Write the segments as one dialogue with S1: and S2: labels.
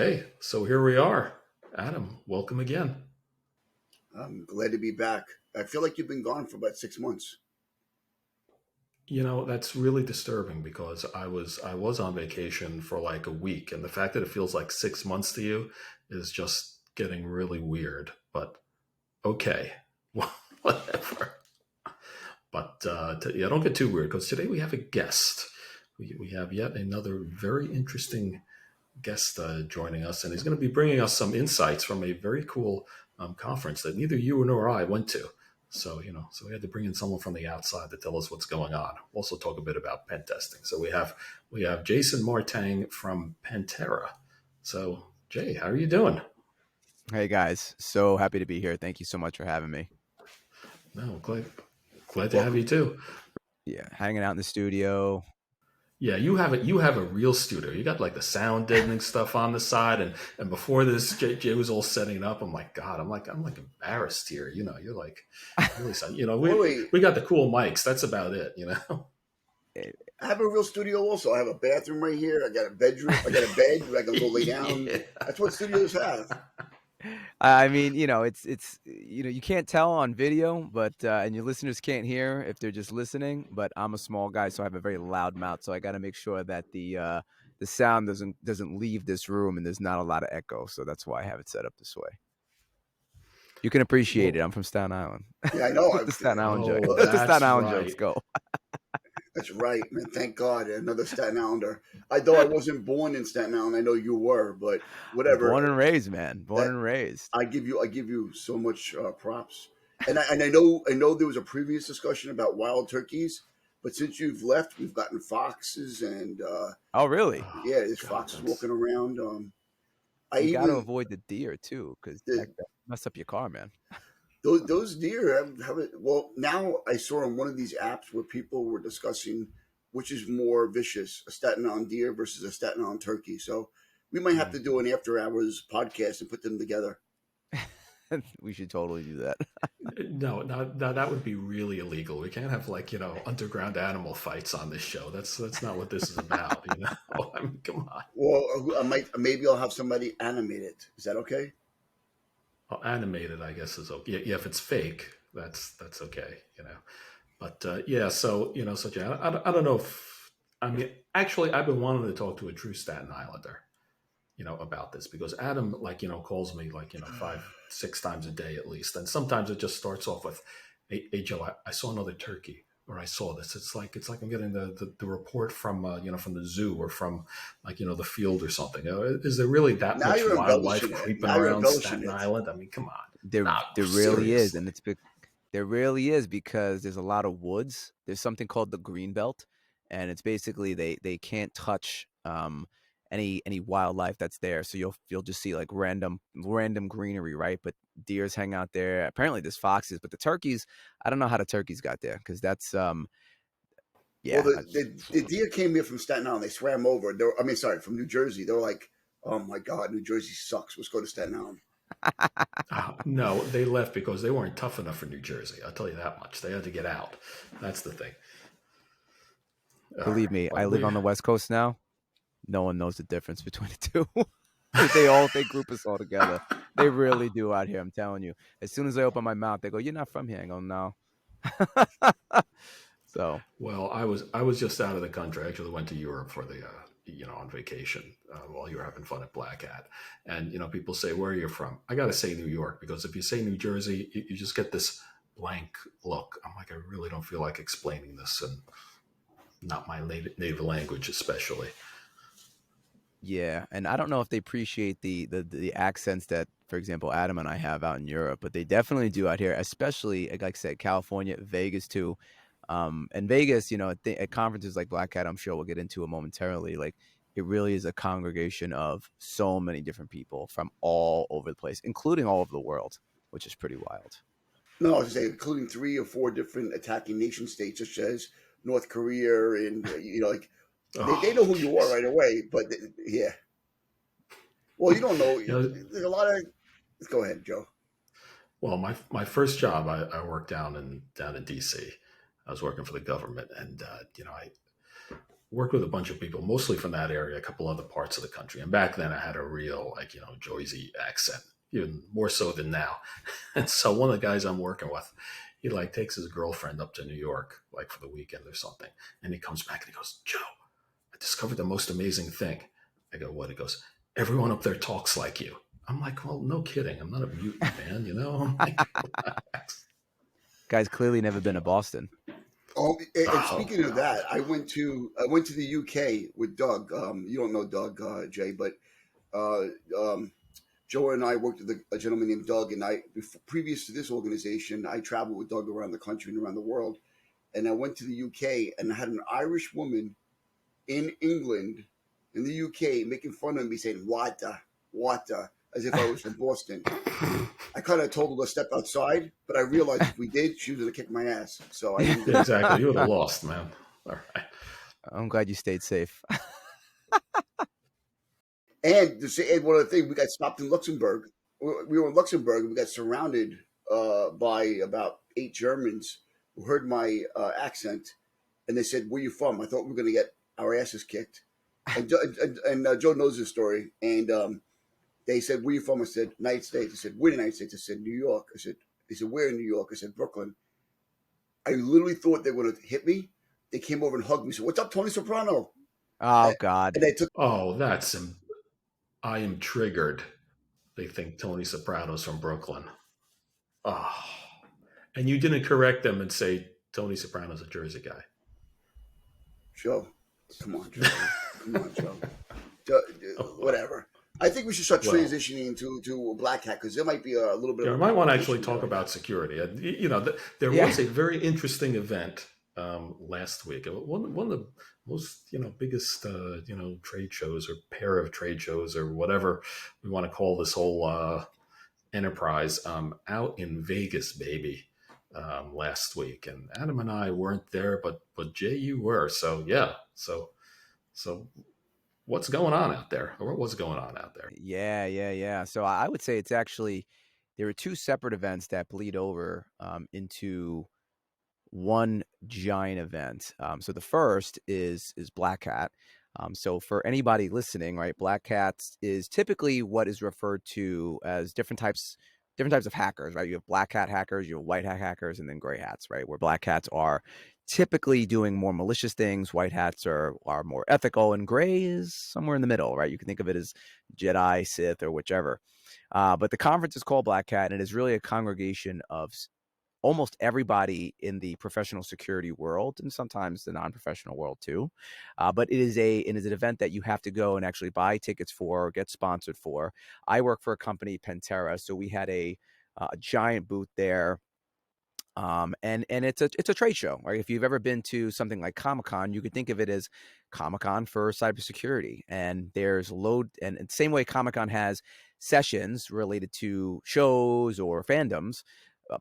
S1: Okay, so here we are. Adam, welcome again.
S2: I'm glad to be back. I feel like you've been gone for about 6 months.
S1: That's really disturbing because I was on vacation for like a week, and the fact that it feels like 6 months to you is just getting really weird. But okay, whatever. But yeah, don't get too weird because today we have a guest. We have yet another very interesting guest joining us, and he's going to be bringing us some insights from a very cool conference that neither you nor I went to. So we had to bring in someone from the outside to tell us what's going on. Also, talk a bit about pen testing. So we have Jason Mar-Tang from Pentera. So, Jay, how are you doing?
S3: Hey guys, so happy to be here. Thank you so much for having me.
S1: No, glad to have
S2: Welcome.
S1: you too.
S3: Yeah, hanging out in the studio.
S1: Yeah, you have a real studio. You got like the sound deadening stuff on the side, and before this, Jay was all setting it up. I'm like, God, I'm like embarrassed here. You're like really sound.
S2: Wait,
S1: We
S2: wait.
S1: we got the cool mics. That's about it.
S3: Eh,
S2: I have a real studio also. I have a bathroom right here. I got a bedroom. I got a bed where I can go lay down.
S1: Yeah.
S2: That's what studios have.
S3: I mean, you can't tell on video, but and your listeners can't hear if they're just listening. But I'm a small guy, so I have a very loud mouth, so I got to make sure that the sound doesn't leave this room, and there's not a lot of echo. So that's why I have it set up this way. You can appreciate it.
S1: Well,
S3: I'm from Staten Island.
S2: Yeah, I know.
S3: Let the Staten Island joke.
S1: oh,
S3: Let the Staten
S1: that's
S3: Island jokes
S1: right.
S3: go.
S2: That's right, man. Thank God, another Staten Islander. Though I wasn't born in Staten Island, I know you were, but whatever.
S3: Born and raised, man. Born
S2: That
S3: and raised.
S2: I give you so much props. And I know there was a previous discussion about wild turkeys, but since you've left, we've gotten foxes and
S3: Oh, really?
S1: Oh
S2: yeah, there's
S1: God,
S2: foxes
S1: that's
S2: walking around. I
S3: You got to
S2: even
S3: avoid the deer too, because that
S2: the,
S3: mess up your car, man.
S2: those deer have it. Well, now I saw on one of these apps where people were discussing which is more vicious, a Staten Island deer versus a Staten Island turkey. So we might have
S1: mm.
S2: to do an after hours podcast and put them together.
S3: We should totally do that.
S1: No, that would be really illegal. We can't have like underground animal fights on this show. That's not what this is about. I mean, come on.
S2: Well, maybe I'll have somebody animate it. Is that okay?
S1: Well, animated, I guess is okay. Yeah, if it's fake, that's okay. But yeah, so Jan, I don't know if I mean actually I've been wanting to talk to a true Staten Islander, about this because Adam calls me like five, 6 times a day at least, and sometimes it just starts off with, "Hey Joe, I saw another turkey." Or I saw this. It's like I'm getting the report from from the zoo or from the field or something. Is there really that
S2: Now
S1: much
S2: you're
S1: wildlife
S2: embellishing it.
S1: creeping
S2: Now you're
S1: around
S2: embellishing
S1: Staten
S2: it.
S1: Island? I mean, come on.
S3: There,
S1: No,
S3: there really is, and
S1: seriously.
S3: there really is because there's a lot of woods. There's something called the green belt, and it's basically they can't touch any wildlife that's there. So you'll just see like random greenery, right? But deers hang out there. Apparently there's foxes, but the turkeys, I don't know how the turkeys got there because that's
S2: Well,
S3: yeah.
S2: the deer came here from Staten Island. They swam over. I mean, sorry, from New Jersey. They were like, "Oh my God, New Jersey sucks. Let's go to Staten Island."
S1: No, they left because they weren't tough enough for New Jersey. I'll tell you that much. They had to get out. That's the thing. All
S3: Believe
S1: right,
S3: me, I
S1: but
S3: live
S1: we
S3: on the West Coast now. No one knows the difference between the two. They group us all together. They really do out here. I'm telling you. As soon as I open my mouth, they go, "You're not from here." I go, "No." So
S1: Well, I was just out of the country. I actually went to Europe for the on vacation while you were having fun at BlackHat. And people say, "Where are you from?" I got to say New York because if you say New Jersey, you just get this blank look. I'm like, I really don't feel like explaining this, and not my native language especially.
S3: yeah, and I don't know if they appreciate the accents that, for example, Adam and I have out in Europe, but they definitely do out here, especially like I said, California, Vegas too. And Vegas, at conferences like Black Hat, I'm sure we'll get into it momentarily. Like it really is a congregation of so many different people from all over the place, including all over the world, which is pretty wild.
S2: No, I was going to say, including 3 or 4 different attacking nation states, such as North Korea, and like they
S1: Oh,
S2: know who you are
S1: jeez.
S2: right away. But yeah, well, you don't know.
S1: You know,
S2: There's a lot of. Go ahead, Joe.
S1: well, my first job, I worked down in DC. I was working for the government, and worked with a bunch of people, mostly from that area, a couple other parts of the country. And back then I had a real, like, Jersey accent, even more so than now. And so one of the guys I'm working with, he like takes his girlfriend up to New York, like for the weekend or something. And he comes back and he goes, Joe, I discovered the most amazing thing. I go, what? He goes, everyone up there talks like you. I'm like, well, no kidding. I'm not a mutant man. I'm like,
S3: Guy's clearly never been to Boston.
S2: Oh, and
S1: oh
S2: speaking of
S1: God.
S2: that, I went to the UK with Doug. You don't know Doug, Jay, but uh, um, Joe and I worked with a gentleman named Doug, and previous to this organization, I traveled with Doug around the country and around the world. And I went to the UK, and I had an Irish woman in England, in the UK, making fun of me, saying "Wata," as if I was from Boston. I kind of told her to step outside, but I realized if we did, she was going to kick my ass. So I didn't do
S1: Yeah,
S2: it.
S1: exactly. You would have lost, man. All right.
S3: I'm glad you stayed safe.
S2: And to say, and one other thing, we got stopped in Luxembourg. We were in Luxembourg, and we got surrounded by about 8 Germans who heard my accent, and they said, "Where you from?" I thought we were going to get our asses kicked. And Joe knows this story. And they said, "Where you from?" I said, "United States." I said, "Where in the United States?" I said, "New York." They said, "Where in New York?" I said, "Brooklyn." I literally thought they were going to hit me. They came over and hugged me. Said, "What's up, Tony Soprano?"
S3: Oh
S2: And
S3: God.
S2: they took.
S1: Oh, I am triggered. They think Tony Soprano's from Brooklyn. Oh, and you didn't correct them and say Tony Soprano's a Jersey guy.
S2: Joe, come on, Joe. Come on, Joe. Joe,
S1: Oh, well.
S2: whatever. I think we should start
S1: Well,
S2: transitioning to a BlackHat because there might be a little bit
S1: yeah,
S2: of
S1: we
S2: a
S1: might want to actually
S2: conversation there
S1: talk
S2: right now.
S1: about security. There
S3: Yeah.
S1: was a very interesting event last week. One of the most, biggest, trade shows or pair of trade shows or whatever we want to call this whole enterprise out in Vegas, baby, last week. And Adam and I weren't there, but Jay, you were. So yeah. So what's going on out there, or what was going on out there?
S3: Yeah. So I would say it's actually there are two separate events that bleed over into one giant event. So the first is BlackHat. So for anybody listening, right, BlackHat is typically what is referred to as different types of hackers, right? You have black hat hackers, you have white hat hackers, and then gray hats, right? Where black hats are typically doing more malicious things, white hats are more ethical, and gray is somewhere in the middle, right? You can think of it as Jedi, Sith, or whichever. But the conference is called Black Hat, and it is really a congregation of almost everybody in the professional security world and sometimes the non-professional world too. But it is an event that you have to go and actually buy tickets for or get sponsored for. I work for a company, Pentera, so we had a giant booth there. And it's a trade show, right? If you've ever been to something like Comic-Con, you could think of it as Comic-Con for cybersecurity. And there's and the same way Comic-Con has sessions related to shows or fandoms,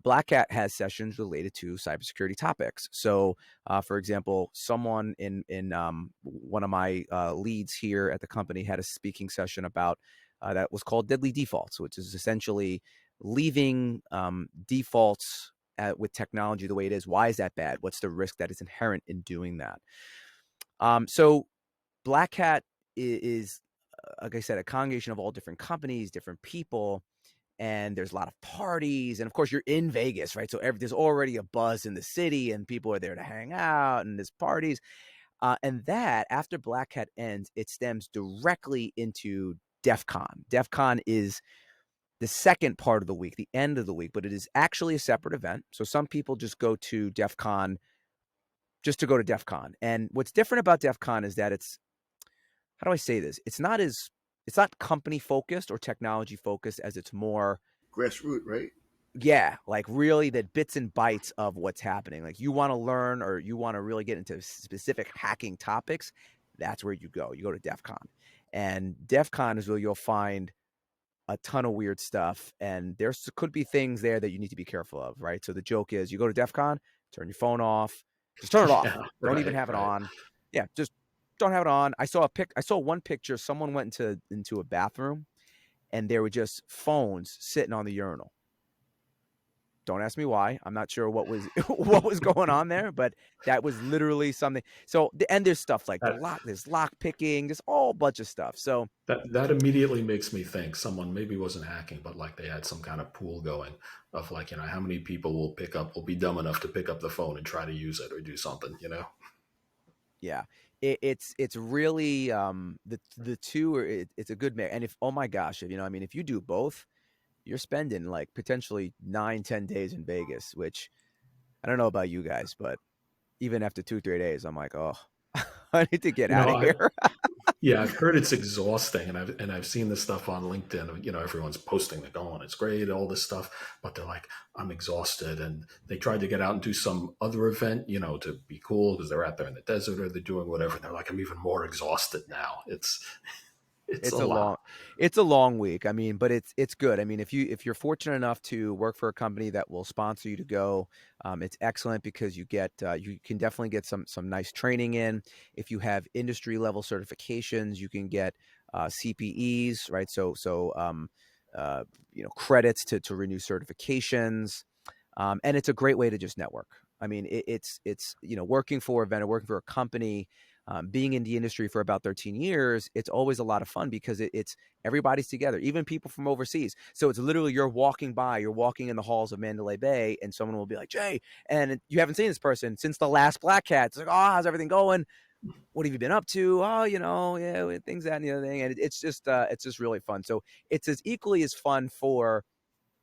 S3: Black Hat has sessions related to cybersecurity topics. So, for example, someone in one of my leads here at the company had a speaking session about that was called Deadly Defaults, which is essentially leaving defaults with technology the way it is. Why is that bad? What's the risk that is inherent in doing that? So Black Hat is, like I said, a congregation of all different companies, different people, and there's a lot of parties. And of course, you're in Vegas, right? So there's already a buzz in the city, and people are there to hang out, and there's parties. And that, after Black Hat ends, it stems directly into DEF CON. DEF CON is the second part of the week, the end of the week, but it is actually a separate event. So some people just go to DEF CON just to go to DEF CON. And what's different about DEF CON is that how do I say this? It's not company focused or technology focused as it's more,
S2: Grassroot, right?
S3: yeah, like really the bits and bytes of what's happening. Like you want to learn or you want to really get into specific hacking topics, that's where you go. You go to DEF CON. And DEF CON is where you'll find a ton of weird stuff, and there could be things there that you need to be careful of, right? So the joke is you go to DEF CON, turn your phone off, just turn it off.
S1: Yeah,
S3: Don't even
S1: right,
S3: have it
S1: right.
S3: on. Yeah, just don't have it on. I saw one picture, someone went into a bathroom and there were just phones sitting on the urinal. Don't ask me why. I'm not sure what was what was going on there, but that was literally something. So, and there's stuff like
S1: That
S3: there's lock picking, there's all bunch of stuff. So
S1: that immediately makes me think someone maybe wasn't hacking, but like they had some kind of pool going of like, how many people will be dumb enough to pick up the phone and try to use it or do something.
S3: yeah, it's really the two are it's a good mix. And if oh my gosh, if I mean, if you do both, you're spending like potentially 9-10 days in Vegas, which I don't know about you guys, but even after 2-3 days, I'm like, oh, I need to get
S1: You
S3: out
S1: know,
S3: of
S1: I
S3: here.
S1: Yeah, I've heard it's exhausting, and I've seen this stuff on LinkedIn. Everyone's posting, they're going, it's great, all this stuff, but they're like, I'm exhausted, and they tried to get out and do some other event, to be cool because they're out there in the desert or they're doing whatever. And they're like, I'm even more exhausted now. It's a
S3: It's a long
S1: lot.
S3: it's a long week. I mean, but it's good. I mean, if you're fortunate enough to work for a company that will sponsor you to go, it's excellent because you can definitely get some nice training in. If you have industry level certifications, you can get CPEs, right? Uh, credits to renew certifications, and it's a great way to just network. I mean, it's working for a vendor, working for a company, being in the industry for about 13 years, it's always a lot of fun because it's everybody's together, even people from overseas. So it's literally you're walking in the halls of Mandalay Bay, and someone will be like, Jay, and you haven't seen this person since the last BlackHat. It's like, oh, how's everything going? What have you been up to? Oh, yeah, things, that, and the other thing. And it's just really fun. So it's as equally as fun for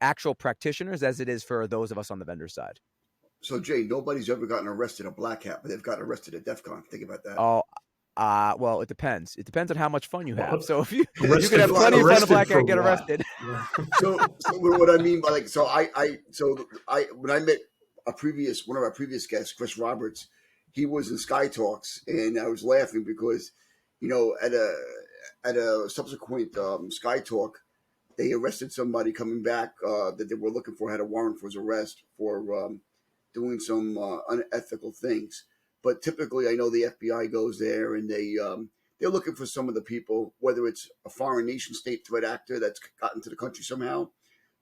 S3: actual practitioners as it is for those of us on the vendor side.
S2: So Jay, nobody's ever gotten arrested at Black Hat, but they've gotten arrested at DEF CON. Think about that.
S3: Oh, well, it depends. It depends on how much fun you have.
S1: Well,
S3: So if you could
S1: arrested
S3: have
S2: So I,
S3: plenty of fun at
S1: arrested
S3: BlackHat
S1: for
S3: and get
S1: what?
S3: arrested.
S1: Yeah.
S2: so what I mean by like, when I met one of our previous guests, Chris Roberts, he was in Sky Talks, and I was laughing because, at a subsequent Sky Talk, they arrested somebody coming back that they were looking for, had a warrant for his arrest for doing some unethical things. But typically, I know the FBI goes there and they're looking for some of the people, whether it's a foreign nation state threat actor that's gotten to the country somehow,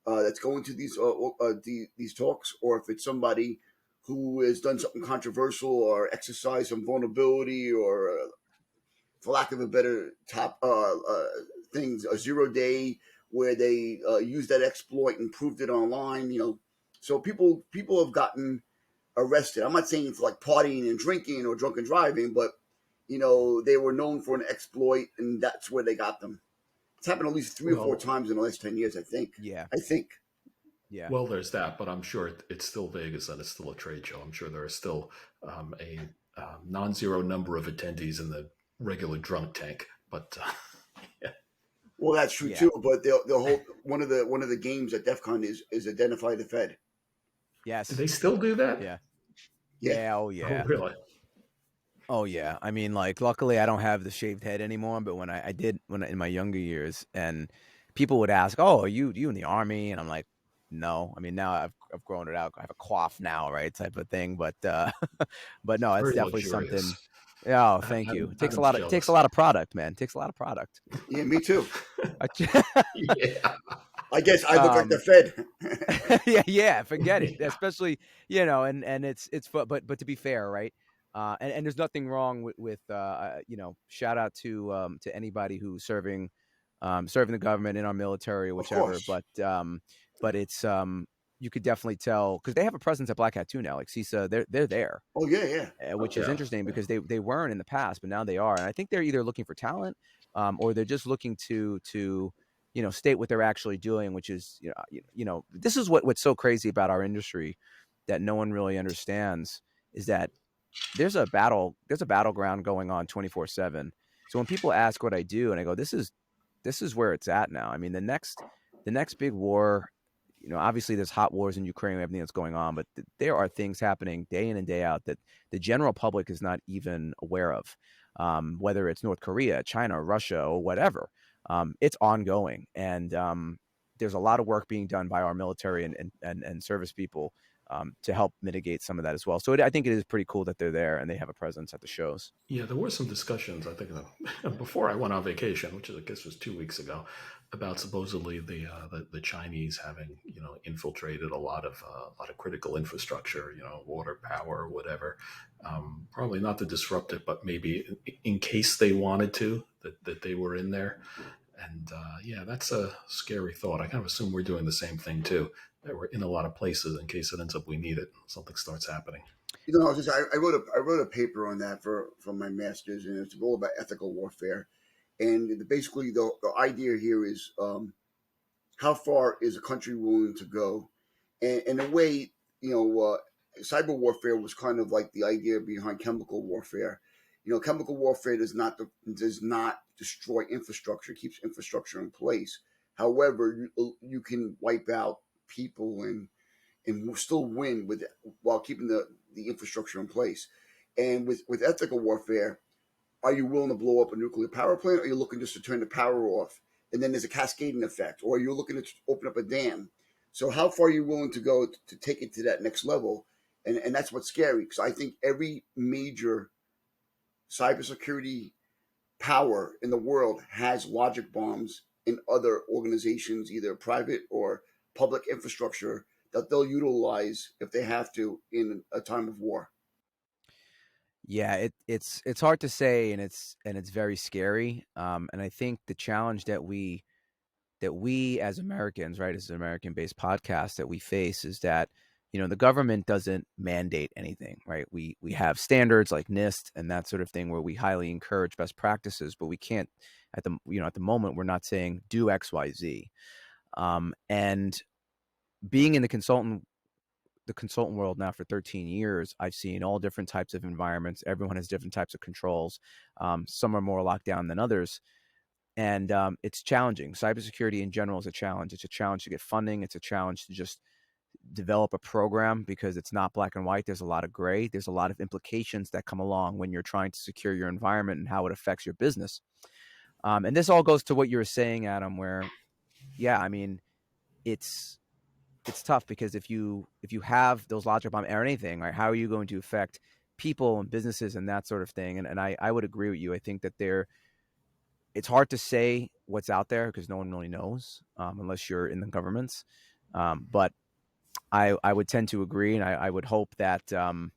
S2: that's going to these talks, or if it's somebody who has done something controversial or exercised some vulnerability, or for lack of a better top things, a 0 day where they used that exploit and proved it online. So people have gotten arrested. I'm not saying for like partying and drinking or drunken driving, but they were known for an exploit, and that's where they got them. It's happened at least 3 or 4
S1: Well,
S2: times in the last 10 years. I think.
S3: Yeah,
S2: I think.
S3: yeah,
S1: well, there's that, but I'm sure it's still Vegas and it's still a trade show. I'm sure there are still a non-zero number of attendees in the regular drunk tank, but yeah.
S2: Well, that's true
S3: yeah,
S2: too. But the whole one of the games at DEF CON is identify the Fed.
S1: Do
S3: yes,
S1: they still do that?
S3: yeah,
S2: Yeah.
S3: yeah, oh
S1: Oh,
S3: yeah,
S1: really?
S3: oh yeah. I mean, like, luckily I don't have the shaved head anymore, but when I did in my younger years, and people would ask, "Oh, are you in the army?" And I'm like, "No." I mean, now I've grown it out. I have a cough now, right, type of thing. But but no,
S1: It's
S3: it's
S1: very
S3: definitely something.
S1: luxurious.
S3: Oh, thank you.
S1: Adam's
S3: It takes a
S1: jealous.
S3: lot of product, man. It takes a lot of product.
S2: Yeah. Me too.
S3: I-
S1: Yeah.
S2: I guess I look like the
S3: um,
S2: Fed.
S3: yeah, forget it.
S1: Yeah.
S3: Especially, and it's but to be fair, right? And there's nothing wrong with shout out to anybody who's serving the government in our military or
S2: Of
S3: whichever.
S2: course.
S3: But it's you could definitely tell because they have a presence at Black Hat too now. Like CISA, they're there,
S2: Oh yeah, yeah.
S3: which is
S1: Yeah.
S3: interesting because they weren't in the past, but now they are. And I think they're either looking for talent, or they're just looking to state what they're actually doing, which is this is what's so crazy about our industry that no one really understands is that there's a battleground going on 24/7. So when people ask what I do, and I go, this is where it's at now. I mean, the next big war, obviously there's hot wars in Ukraine and everything that's going on, but there are things happening day in and day out that the general public is not even aware of. Whether it's North Korea, China, Russia, or whatever, it's ongoing, and there's a lot of work being done by our military and service people to help mitigate some of that as well. So I think it is pretty cool that they're there and they have a presence at the shows.
S1: Yeah, there were some discussions, I think, before I went on vacation, which I guess was 2 weeks ago, about supposedly the Chinese having infiltrated a lot of critical infrastructure, water, power, whatever. Probably not to disrupt it, but maybe in case they wanted to, that they were in there. And yeah, that's a scary thought. I kind of assume we're doing the same thing too. That we're in a lot of places in case it ends up we need it, something starts happening.
S2: I wrote a paper on that for my master's, and it's all about ethical warfare. And basically, the idea here is how far is a country willing to go? And in a way, cyber warfare was kind of like the idea behind chemical warfare. Chemical warfare does not destroy infrastructure; it keeps infrastructure in place. However, you can wipe out people and still win while keeping the infrastructure in place. And with ethical warfare, are you willing to blow up a nuclear power plant, or are you looking just to turn the power off? And then there's a cascading effect, or you're looking to open up a dam. So how far are you willing to go to take it to that next level? And that's what's scary, because I think every major cybersecurity power in the world has logic bombs in other organizations, either private or public infrastructure, that they'll utilize if they have to in a time of war.
S3: Yeah, it's hard to say, and it's very scary. And I think the challenge that we as Americans, right, as an American-based podcast, that we face is that the government doesn't mandate anything, right? We have standards like NIST and that sort of thing where we highly encourage best practices, but we can't at the moment we're not saying do X, Y, Z. And being in the consultant world now for 13 years, I've seen all different types of environments. Everyone has different types of controls. Some are more locked down than others. And it's challenging. Cybersecurity in general is a challenge. It's a challenge to get funding. It's a challenge to just develop a program because it's not black and white. There's a lot of gray. There's a lot of implications that come along when you're trying to secure your environment and how it affects your business. And this all goes to what you were saying, Adam, where, yeah, I mean, it's tough because if you have those logic bomb or anything, right, how are you going to affect people and businesses and that sort of thing? And I would agree with you. I think that it's hard to say what's out there because no one really knows unless you're in the governments. But I would tend to agree, and I would hope that it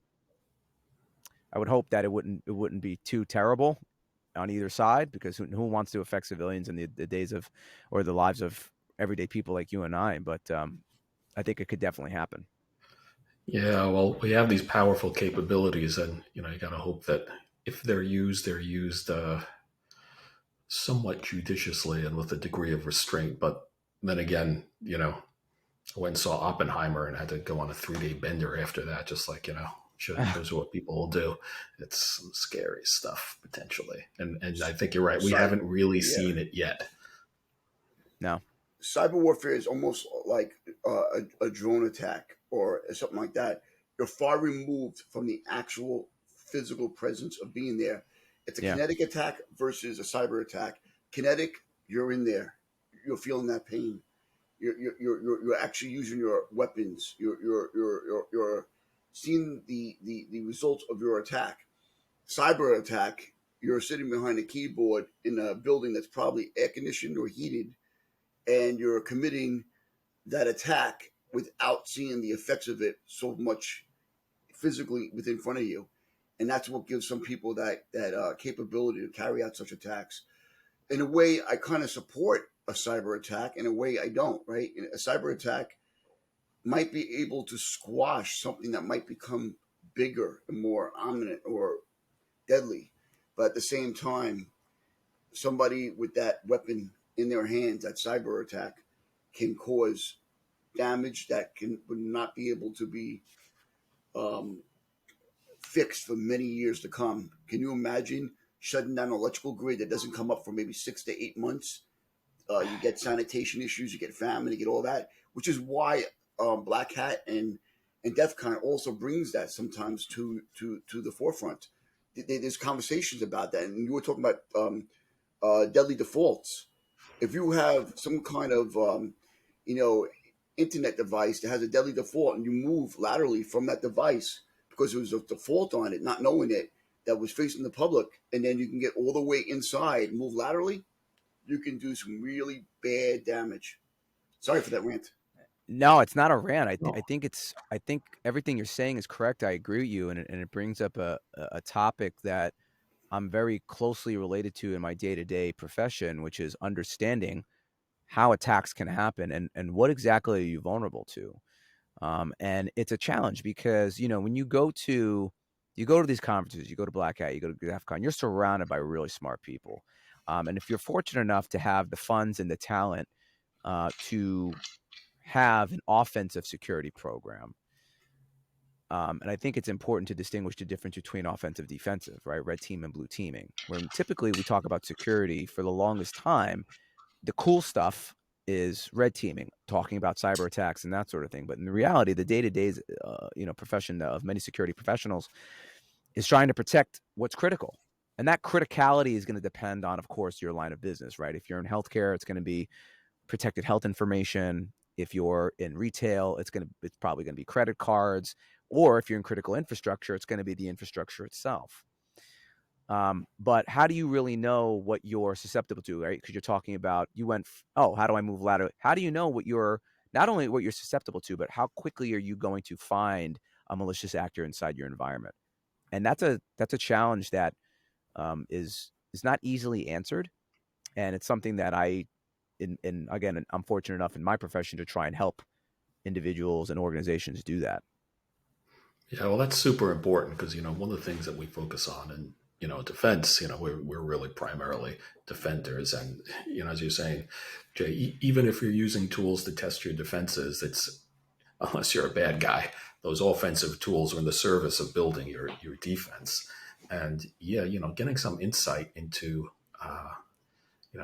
S3: wouldn't be too terrible on either side, because who wants to affect civilians in the days of or the lives of everyday people like you and I? But I think it could definitely happen.
S1: Yeah, well, we have these powerful capabilities, and you got to hope that if they're used somewhat judiciously and with a degree of restraint. But then again, I went and saw Oppenheimer and had to go on a 3 day bender after that. Just like shows what people will do. It's some scary stuff potentially, and I think you're right. We
S2: Cyber,
S1: haven't really
S2: yeah,
S1: seen it yet.
S3: No.
S2: cyber warfare is almost like a drone attack or something like that. You're far removed from the actual physical presence of being there. It's a
S3: Yeah.
S2: kinetic attack versus a cyber attack. Kinetic, you're in there, you're feeling that pain. You're actually using your weapons. You're seeing the results of your attack. Cyber attack, you're sitting behind a keyboard in a building that's probably air conditioned or heated, and you're committing that attack without seeing the effects of it so much physically within front of you. And that's what gives some people that capability to carry out such attacks. In a way, I kind of support a cyber attack. In a way, I don't. Right? A cyber attack might be able to squash something that might become bigger and more ominous or deadly, but at the same time, somebody with that weapon in their hands, that cyber attack, can cause damage that would not be able to be um, fixed for many years to come. Can you imagine shutting down an electrical grid that doesn't come up for maybe 6 to 8 months? You get sanitation issues, you get famine, you get all that, which is why BlackHat and DEFCON also brings that sometimes to the forefront. There's conversations about that, and you were talking about deadly defaults. If you have some kind of you know internet device that has a deadly default, and you move laterally from that device because there was a default on it, not knowing it, that was facing the public, and then you can get all the way inside, move laterally, you can do some really bad damage. Sorry for that rant.
S3: No, it's not a rant. I
S1: No.
S3: think I think everything you're saying is correct. I agree with you, and it brings up a topic that I'm very closely related to in my day-to-day profession, which is understanding how attacks can happen and what exactly are you vulnerable to. And it's a challenge because when you go to these conferences, you go to BlackHat, you go to GAFCON, you're surrounded by really smart people. And if you're fortunate enough to have the funds and the talent to have an offensive security program. And I think it's important to distinguish the difference between offensive, defensive, right? Red team and blue teaming. When typically we talk about security for the longest time, the cool stuff is red teaming, talking about cyber attacks and that sort of thing. But in reality, the day-to-day, profession of many security professionals is trying to protect what's critical. And that criticality is going to depend on, of course, your line of business, right? If you're in healthcare, it's going to be protected health information. If you're in retail, it's probably going to be credit cards. Or if you're in critical infrastructure, it's going to be the infrastructure itself. But how do you really know what you're susceptible to, right? Because you're talking about how do I move laterally? How do you know not only what you're susceptible to, but how quickly are you going to find a malicious actor inside your environment? And that's a challenge that is not easily answered, and it's something that again, I'm fortunate enough in my profession to try and help individuals and organizations do that.
S1: Yeah, well, that's super important because one of the things that we focus on in defense, we're really primarily defenders, and as you're saying, Jay, even if you're using tools to test your defenses, it's unless you're a bad guy, those offensive tools are in the service of building your defense, and yeah, getting some insight into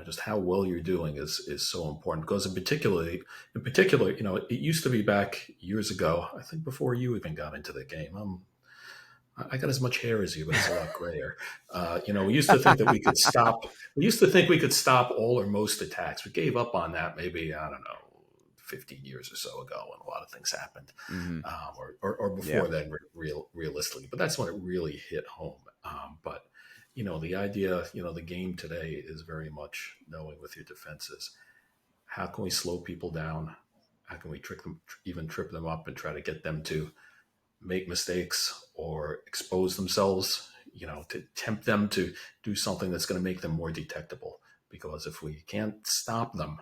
S1: just how well you're doing is so important because in particular, it used to be back years ago. I think before you even got into the game. I got as much hair as you, but it's a lot grayer. We used to think that we could stop. We used to think we could stop all or most attacks. We gave up on that maybe I don't know, 15 years or so ago, when a lot of things happened,
S3: Mm-hmm.
S1: or
S3: Yeah.
S1: before then, realistically. But that's when it really hit home. But the idea, the game today is very much knowing with your defenses, how can we slow people down? How can we even trip them up, and try to get them to make mistakes or expose themselves? To tempt them to do something that's going to make them more detectable. Because if we can't stop them,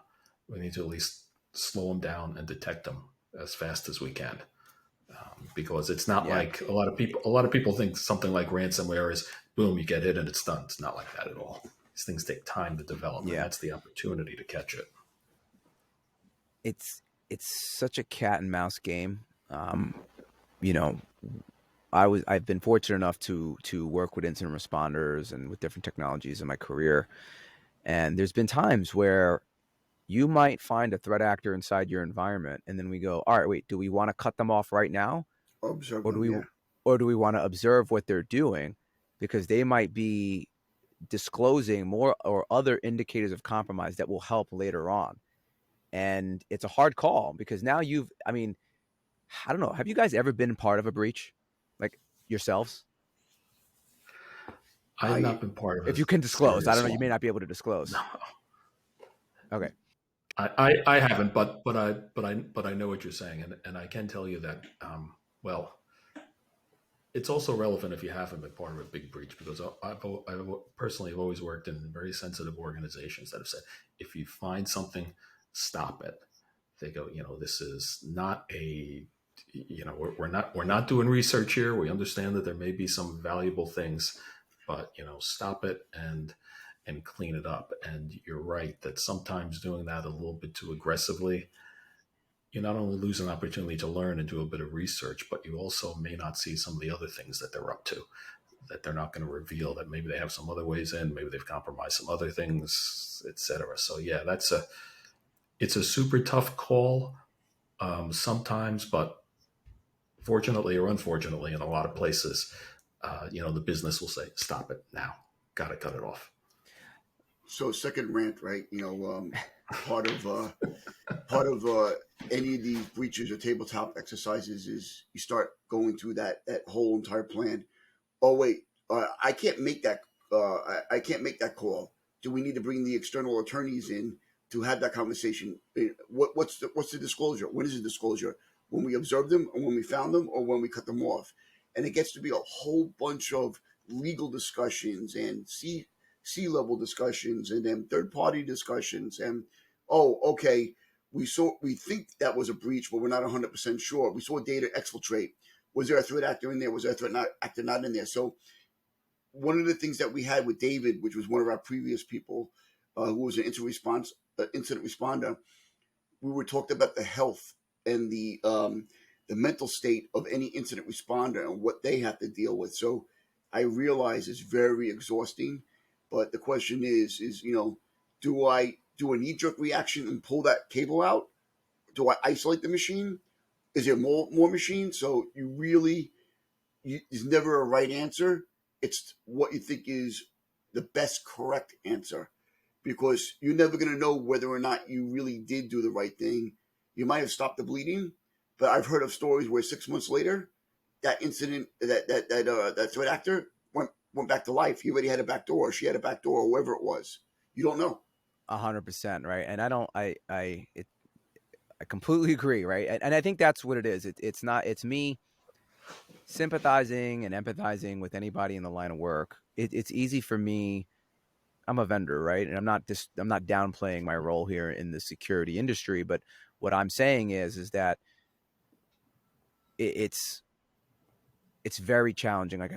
S1: we need to at least slow them down and detect them as fast as we can. Because it's not
S3: Yeah.
S1: like a lot of people. A lot of people think something like ransomware is boom, you get hit and it's done. It's not like that at all. These things take time to develop, and
S3: Yeah.
S1: that's the opportunity to catch it.
S3: It's such a cat and mouse game. You know, I've been fortunate enough to work with incident responders and with different technologies in my career. And there's been times where you might find a threat actor inside your environment, and then we go, all right, wait, do we want to cut them off right now?
S2: Observe
S3: Or do
S2: them,
S3: we
S2: yeah.
S3: want to observe what they're doing? Because they might be disclosing more or other indicators of compromise that will help later on. And it's a hard call because now I don't know. Have you guys ever been part of a breach, like yourselves?
S1: I have
S2: I
S1: not been part of
S3: If
S1: a
S3: you can disclose, I don't
S1: serious
S3: know. You may
S1: one.
S3: not be able to
S1: No,
S3: disclose. Okay.
S1: I haven't, but I know what you're saying, and I can tell you that well, it's also relevant if you haven't been part of a big breach, because I've personally have always worked in very sensitive organizations that have said, if you find something, stop it. They go, this is not we're not doing research here. We understand that there may be some valuable things, but stop it and clean it up. And you're right that sometimes doing that a little bit too aggressively, you not only lose an opportunity to learn and do a bit of research, but you also may not see some of the other things that they're up to, that they're not going to reveal, that maybe they have some other ways in, maybe they've compromised some other things, etc. So yeah, it's a super tough call sometimes, but fortunately or unfortunately, in a lot of places, the business will say, stop it now, got to cut it off.
S2: So second rant, right? Part of part of any of these breaches or tabletop exercises is you start going through that whole entire plan. Oh wait, I can't make that. I can't make that call. Do we need to bring the external attorneys in to have that conversation? What's the disclosure? When is the disclosure? When we observed them, or when we found them, or when we cut them off? And it gets to be a whole bunch of legal discussions and C level discussions, and then third party discussions. And oh, okay, we think that was a breach, but we're not 100% sure. We saw data exfiltrate. Was there a threat actor in there? Was there a threat actor not in there? So one of the things that we had with David, which was one of our previous people, who was an incident responder, we were talked about the health and the mental state of any incident responder and what they have to deal with. So I realize it's very exhausting, but the question is do I do a knee jerk reaction and pull that cable out? Do I isolate the machine? Is there more machines? So there's never a right answer. It's what you think is the best correct answer, because you're never going to know whether or not you really did do the right thing. You might have stopped the bleeding, but I've heard of stories where 6 months later, that incident, that threat actor went back to life. He already had a back door. She had a back door, or whoever it was. You don't know.
S3: 100%, right? And I don't, I completely agree, right? And I think that's what it is. It's not, it's me sympathizing and empathizing with anybody in the line of work. It's easy for me. I'm a vendor, right? And I'm not downplaying my role here in the security industry, but what I'm saying is that it's very challenging. Like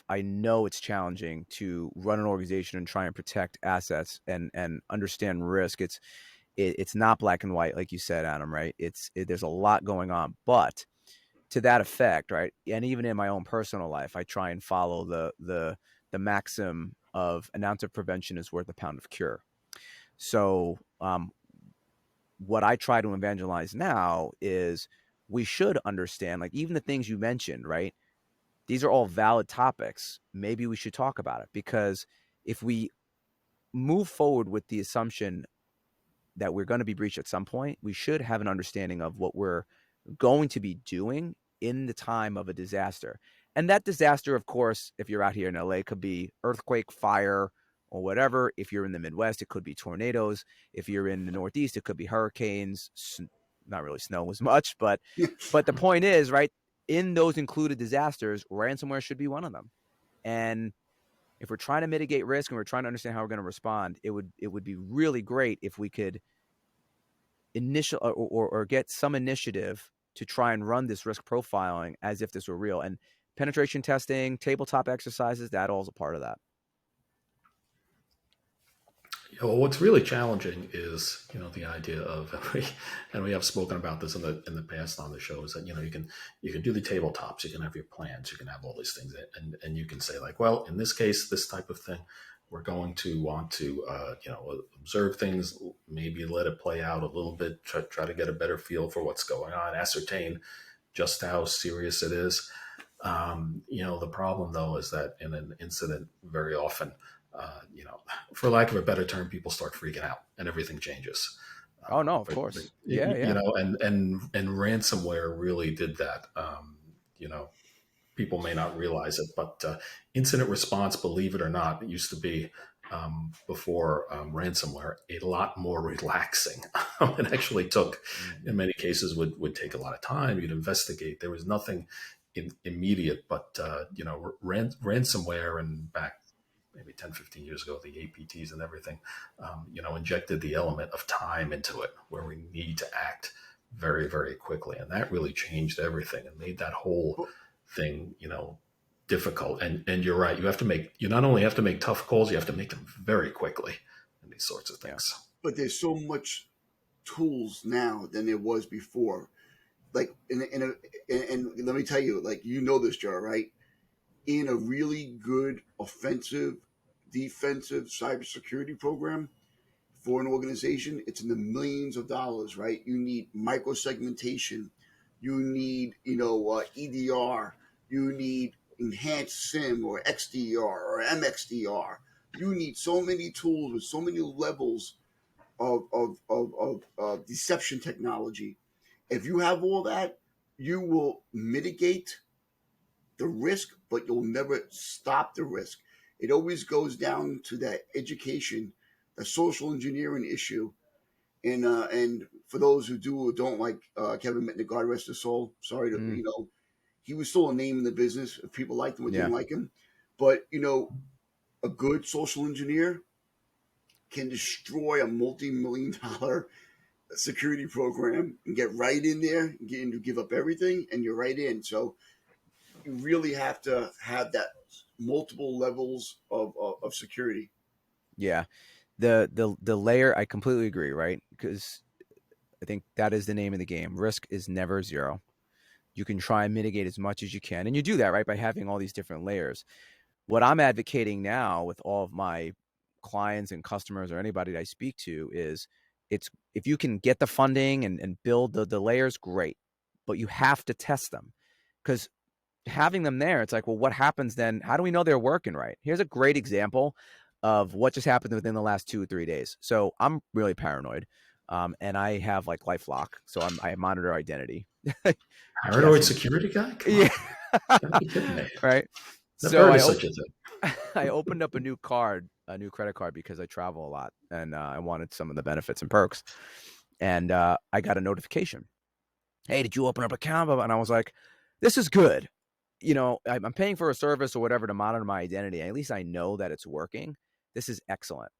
S3: I know it's challenging to run an organization and try and protect assets and understand risk. It's not black and white, like you said, Adam, right? There's a lot going on, but to that effect, right? And even in my own personal life, I try and follow the maxim of an ounce of prevention is worth a pound of cure. So what I try to evangelize now is we should understand, like, even the things you mentioned, right? These are all valid topics. Maybe we should talk about it, because if we move forward with the assumption that we're going to be breached at some point, we should have an understanding of what we're going to be doing in the time of a disaster. And that disaster, of course, if you're out here in LA, could be earthquake, fire, or whatever. If you're in the Midwest, it could be tornadoes. If you're in the Northeast, it could be hurricanes. Not really snow as much, but the point is, right, in those included disasters, ransomware should be one of them. And if we're trying to mitigate risk and we're trying to understand how we're going to respond, it would be really great if we could initial or get some initiative to try and run this risk profiling as if this were real. And penetration testing, tabletop exercises, that all is a part of that.
S1: Well, what's really challenging is, the idea of, and we have spoken about this in the past on the show, is that, you can do the tabletops, you can have your plans, you can have all these things, and you can say, like, well, in this case, this type of thing, we're going to want to, observe things, maybe let it play out a little bit, try to get a better feel for what's going on, ascertain just how serious it is. The problem, though, is that in an incident, very often, for lack of a better term, people start freaking out and everything changes.
S3: Oh no, of course. Yeah.
S1: And ransomware really did that. People may not realize it, but incident response, believe it or not, it used to be, before ransomware, a lot more relaxing. It actually took, in many cases, would take a lot of time. You'd investigate. There was nothing immediate, but ransomware, and back maybe 10, 15 years ago, the APTs and everything, injected the element of time into it, where we need to act very, very quickly. And that really changed everything and made that whole thing, difficult. And you're right. You not only have to make tough calls, you have to make them very quickly and these sorts of things.
S2: But there's so much tools now than there was before. Like, and let me tell you, like, this, Joe, right? In a really good offensive, defensive cybersecurity program for an organization, it's in the millions of dollars, right? You need microsegmentation, you need, EDR, you need enhanced SIM or XDR or MXDR, you need so many tools with so many levels of deception technology. If you have all that, you will mitigate the risk, but you'll never stop the risk. It always goes down to that education, the social engineering issue. And for those who do or don't like Kevin Mitnick, God rest his soul. Sorry to
S3: Mm,
S2: he was still a name in the business. If people liked him or
S3: yeah.
S2: didn't like him, but a good social engineer can destroy a multi-million-dollar security program and get right in there, getting to give up everything, and you're right in. So you really have to have that multiple levels of security.
S3: Yeah. The layer, I completely agree, right? Because I think that is the name of the game. Risk is never zero. You can try and mitigate as much as you can. And you do that, right, by having all these different layers. What I'm advocating now with all of my clients and customers or anybody that I speak to is it's if you can get the funding and build the layers, great. But you have to test them. Because having them there, it's like, well, what happens then? How do we know they're working right? Here's a great example of what just happened within the last 2 or 3 days. So I'm really paranoid, and I have like LifeLock, so I monitor identity.
S1: Paranoid
S3: Guessing,
S1: security guy? Come
S3: yeah,
S1: on. You gotta be kidding me.
S3: right.
S1: Never
S3: So
S1: heard of such a thing.
S3: I opened up a new credit card because I travel a lot, and I wanted some of the benefits and perks. And I got a notification. Hey, did you open up an account? And I was like, this is good. I'm paying for a service or whatever to monitor my identity. At least I know that it's working. This is excellent.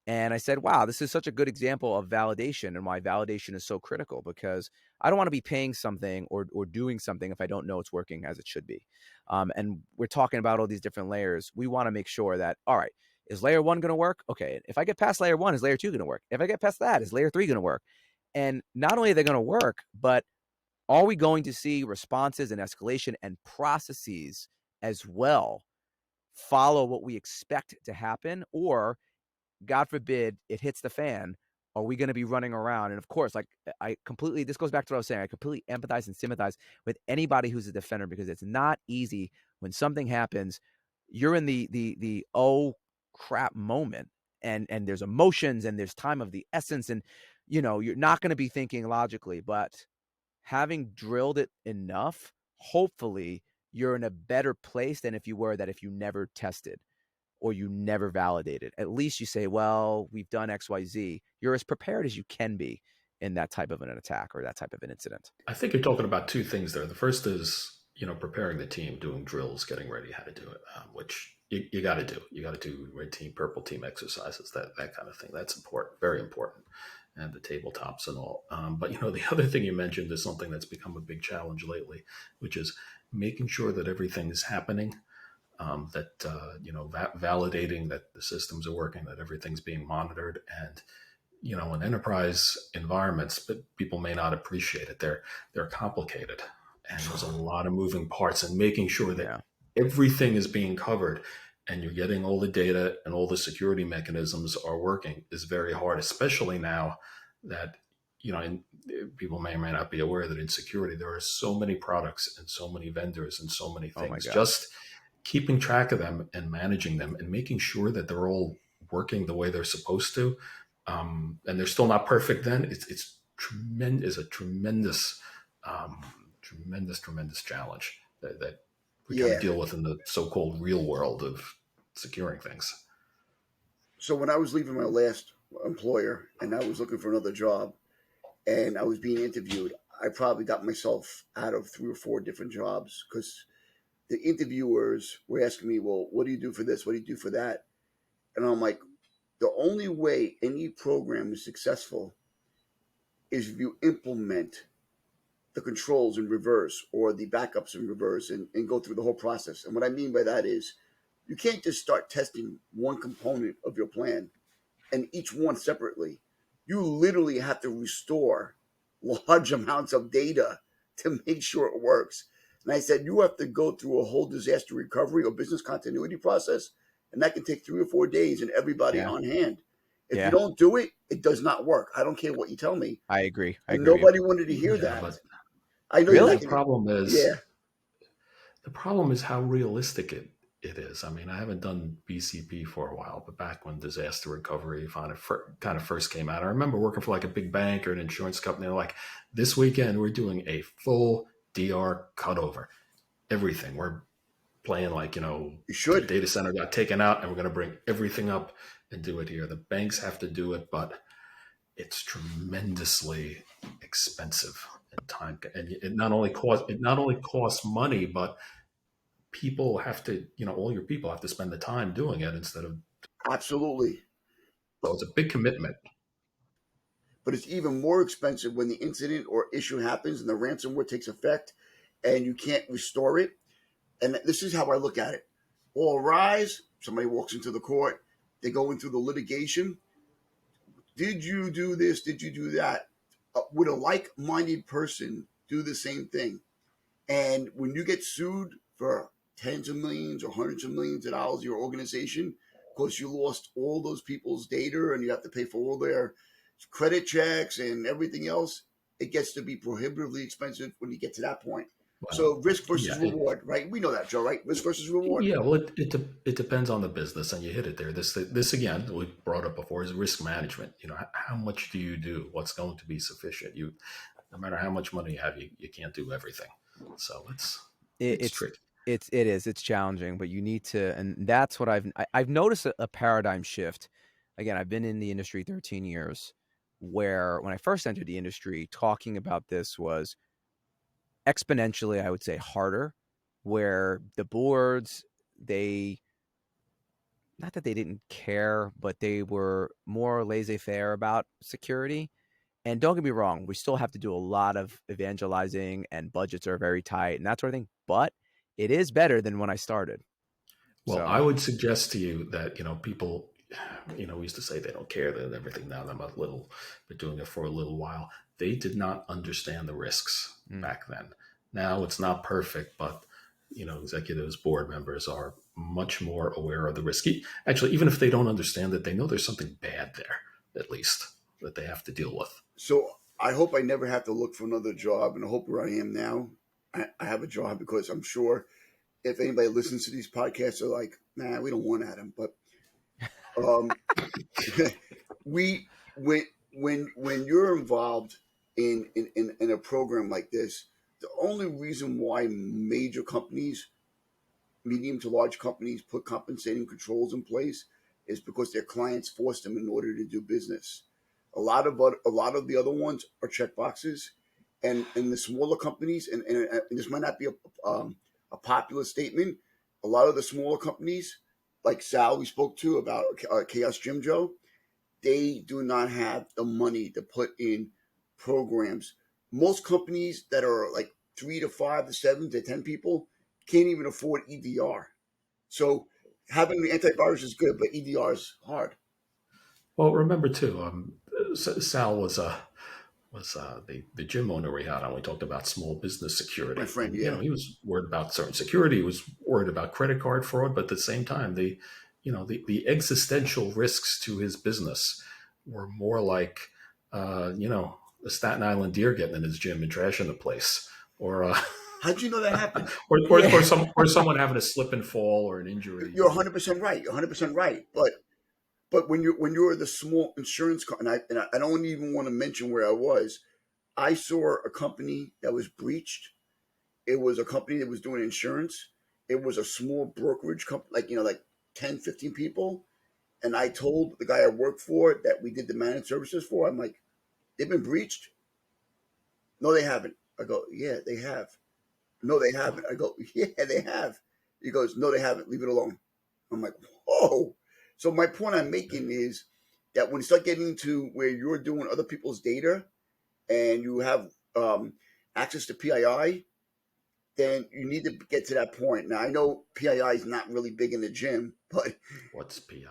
S3: And I said, wow, this is such a good example of validation and why validation is so critical, because I don't want to be paying something or doing something if I don't know it's working as it should be. And we're talking about all these different layers. We want to make sure that, all right, is layer 1 going to work? Okay. If I get past layer 1, is layer 2 going to work? If I get past that, is layer 3 going to work? And not only are they going to work, but are we going to see responses and escalation and processes as well follow what we expect to happen? Or, God forbid, it hits the fan, are we going to be running around? And of course, like this goes back to what I was saying. I completely empathize and sympathize with anybody who's a defender, because it's not easy when something happens. You're in the oh crap moment, and there's emotions and there's time of the essence, and you're not going to be thinking logically, but having drilled it enough, hopefully you're in a better place than if you never tested or you never validated. At least you say, well, we've done XYZ. You're as prepared as you can be in that type of an attack or that type of an incident.
S1: I think you're talking about two things there. The first is, preparing the team, doing drills, getting ready how to do it, which you got to do. You got to do red team, purple team exercises, that kind of thing. That's important, very important, and the tabletops and all. But the other thing you mentioned is something that's become a big challenge lately, which is making sure that everything is happening, validating that the systems are working, that everything's being monitored, and in enterprise environments, but people may not appreciate it. They're complicated, and there's a lot of moving parts, and making sure that
S3: Yeah.
S1: everything is being covered and you're getting all the data and all the security mechanisms are working is very hard, especially now that and people may or may not be aware that in security there are so many products and so many vendors and so many
S3: Oh my
S1: things.
S3: God.
S1: Just keeping track of them and managing them and making sure that they're all working the way they're supposed to, and they're still not perfect. Then it's tremendous, a tremendous, tremendous challenge that we kind of
S2: Yeah.
S1: deal with in the so-called real world of securing things.
S2: So when I was leaving my last employer and I was looking for another job and I was being interviewed, I probably got myself out of 3 or 4 different jobs because the interviewers were asking me, well, what do you do for this? What do you do for that? And I'm like, the only way any program is successful is if you implement the controls in reverse or the backups in reverse and go through the whole process. And what I mean by that is you can't just start testing one component of your plan and each one separately. You literally have to restore large amounts of data to make sure it works. And I said, you have to go through a whole disaster recovery or business continuity process, and that can take 3 or 4 days and everybody
S3: Yeah.
S2: on hand. If you
S3: Yeah.
S2: don't do it, it does not work. I don't care what you tell me.
S3: I agree. I
S2: And
S3: agree with you.
S2: nobody wanted to hear
S1: Yeah,
S2: that.
S1: but
S2: I know you're
S3: Really?
S2: not
S1: the
S2: going to.
S1: problem
S2: Yeah.
S1: is the problem is how realistic It is. I mean, I haven't done BCP for a while, but back when disaster recovery kind of first came out, I remember working for like a big bank or an insurance company. They're like, this weekend we're doing a full DR cutover. Everything. We're playing like,
S2: You should.
S1: data center got taken out and we're going to bring everything up and do it here. The banks have to do it, but it's tremendously expensive and time. And it not only costs money, but people have to, all your people have to spend the time doing it instead of,
S2: Absolutely.
S1: so it's a big commitment.
S2: But it's even more expensive when the incident or issue happens and the ransomware takes effect and you can't restore it. And this is how I look at it. All rise, somebody walks into the court, they go into the litigation. Did you do this? Did you do that? Would a like-minded person do the same thing? And when you get sued for tens of millions or hundreds of millions of dollars, your organization, because you lost all those people's data and you have to pay for all their credit checks and everything else, it gets to be prohibitively expensive when you get to that point.
S1: Well,
S2: So risk versus
S1: yeah,
S2: reward, right? We know that, Joe, right? Risk versus reward.
S1: well, it depends on the business, and you hit it there. This again, we brought up before, is risk management. How much do you do? What's going to be sufficient? No matter how much money you have, you can't do everything. So it's
S3: It's
S1: tricky.
S3: it's challenging, but you need to, and that's what I've noticed a paradigm shift. Again, I've been in the industry 13 years, where when I first entered the industry, talking about this was exponentially, I would say, harder, where the boards, they, not that they didn't care, but they were more laissez-faire about security. And don't get me wrong, we still have to do a lot of evangelizing and budgets are very tight and that sort of thing, but it is better than when I started.
S1: Well, I
S3: So,
S1: would suggest to you that, people, we used to say they don't care that everything now, they're a little, been doing it for a little while. They did not understand the risks
S3: mm,
S1: back then. Now it's not perfect, but, executives, board members are much more aware of the risk. Actually, even if they don't understand it, they know there's something bad there, at least, that they have to deal with.
S2: So I hope I never have to look for another job, and I hope where I am now, I have a job, because I'm sure if anybody listens to these podcasts, they're like, "Nah, we don't want Adam." But um, we when you're involved in a program like this, the only reason why major companies, medium to large companies, put compensating controls in place is because their clients force them in order to do business. A lot of the other ones are check boxes, and the smaller companies, and this might not be a popular statement. A lot of the smaller companies, like Sal we spoke to about Chaos Gym Joe, they do not have the money to put in programs. Most companies that are like 3 to 5 to 7 to 10 people can't even afford EDR. So having the antivirus is good, but EDR is hard.
S1: Well, remember too, Sal was the gym owner we had on. We talked about small business
S2: My
S1: security,
S2: friend,
S1: and
S2: yeah.
S1: he was worried about certain security. He was worried about credit card fraud, but at the same time, the existential risks to his business were more like, a Staten Island deer getting in his gym and trashing the place, or
S2: How'd you know that happened?
S3: yeah.
S1: or someone having a slip and fall or an injury.
S2: You're 100% right. You're 100% right. But when you're the small insurance company, and I don't even want to mention where I was. I saw a company that was breached. It was a company that was doing insurance. It was a small brokerage company, like 10, 15 people. And I told the guy I worked for that we did the managed services for, I'm like, they've been breached? No, they haven't. I go, yeah, they have. No, they haven't. I go, yeah, they have. He goes, no, they haven't. Leave it alone. I'm like, whoa. So my point I'm making is that when you start getting to where you're doing other people's data and you have access to PII, then you need to get to that point. Now I know PII is not really big in the gym, but
S1: What's PII?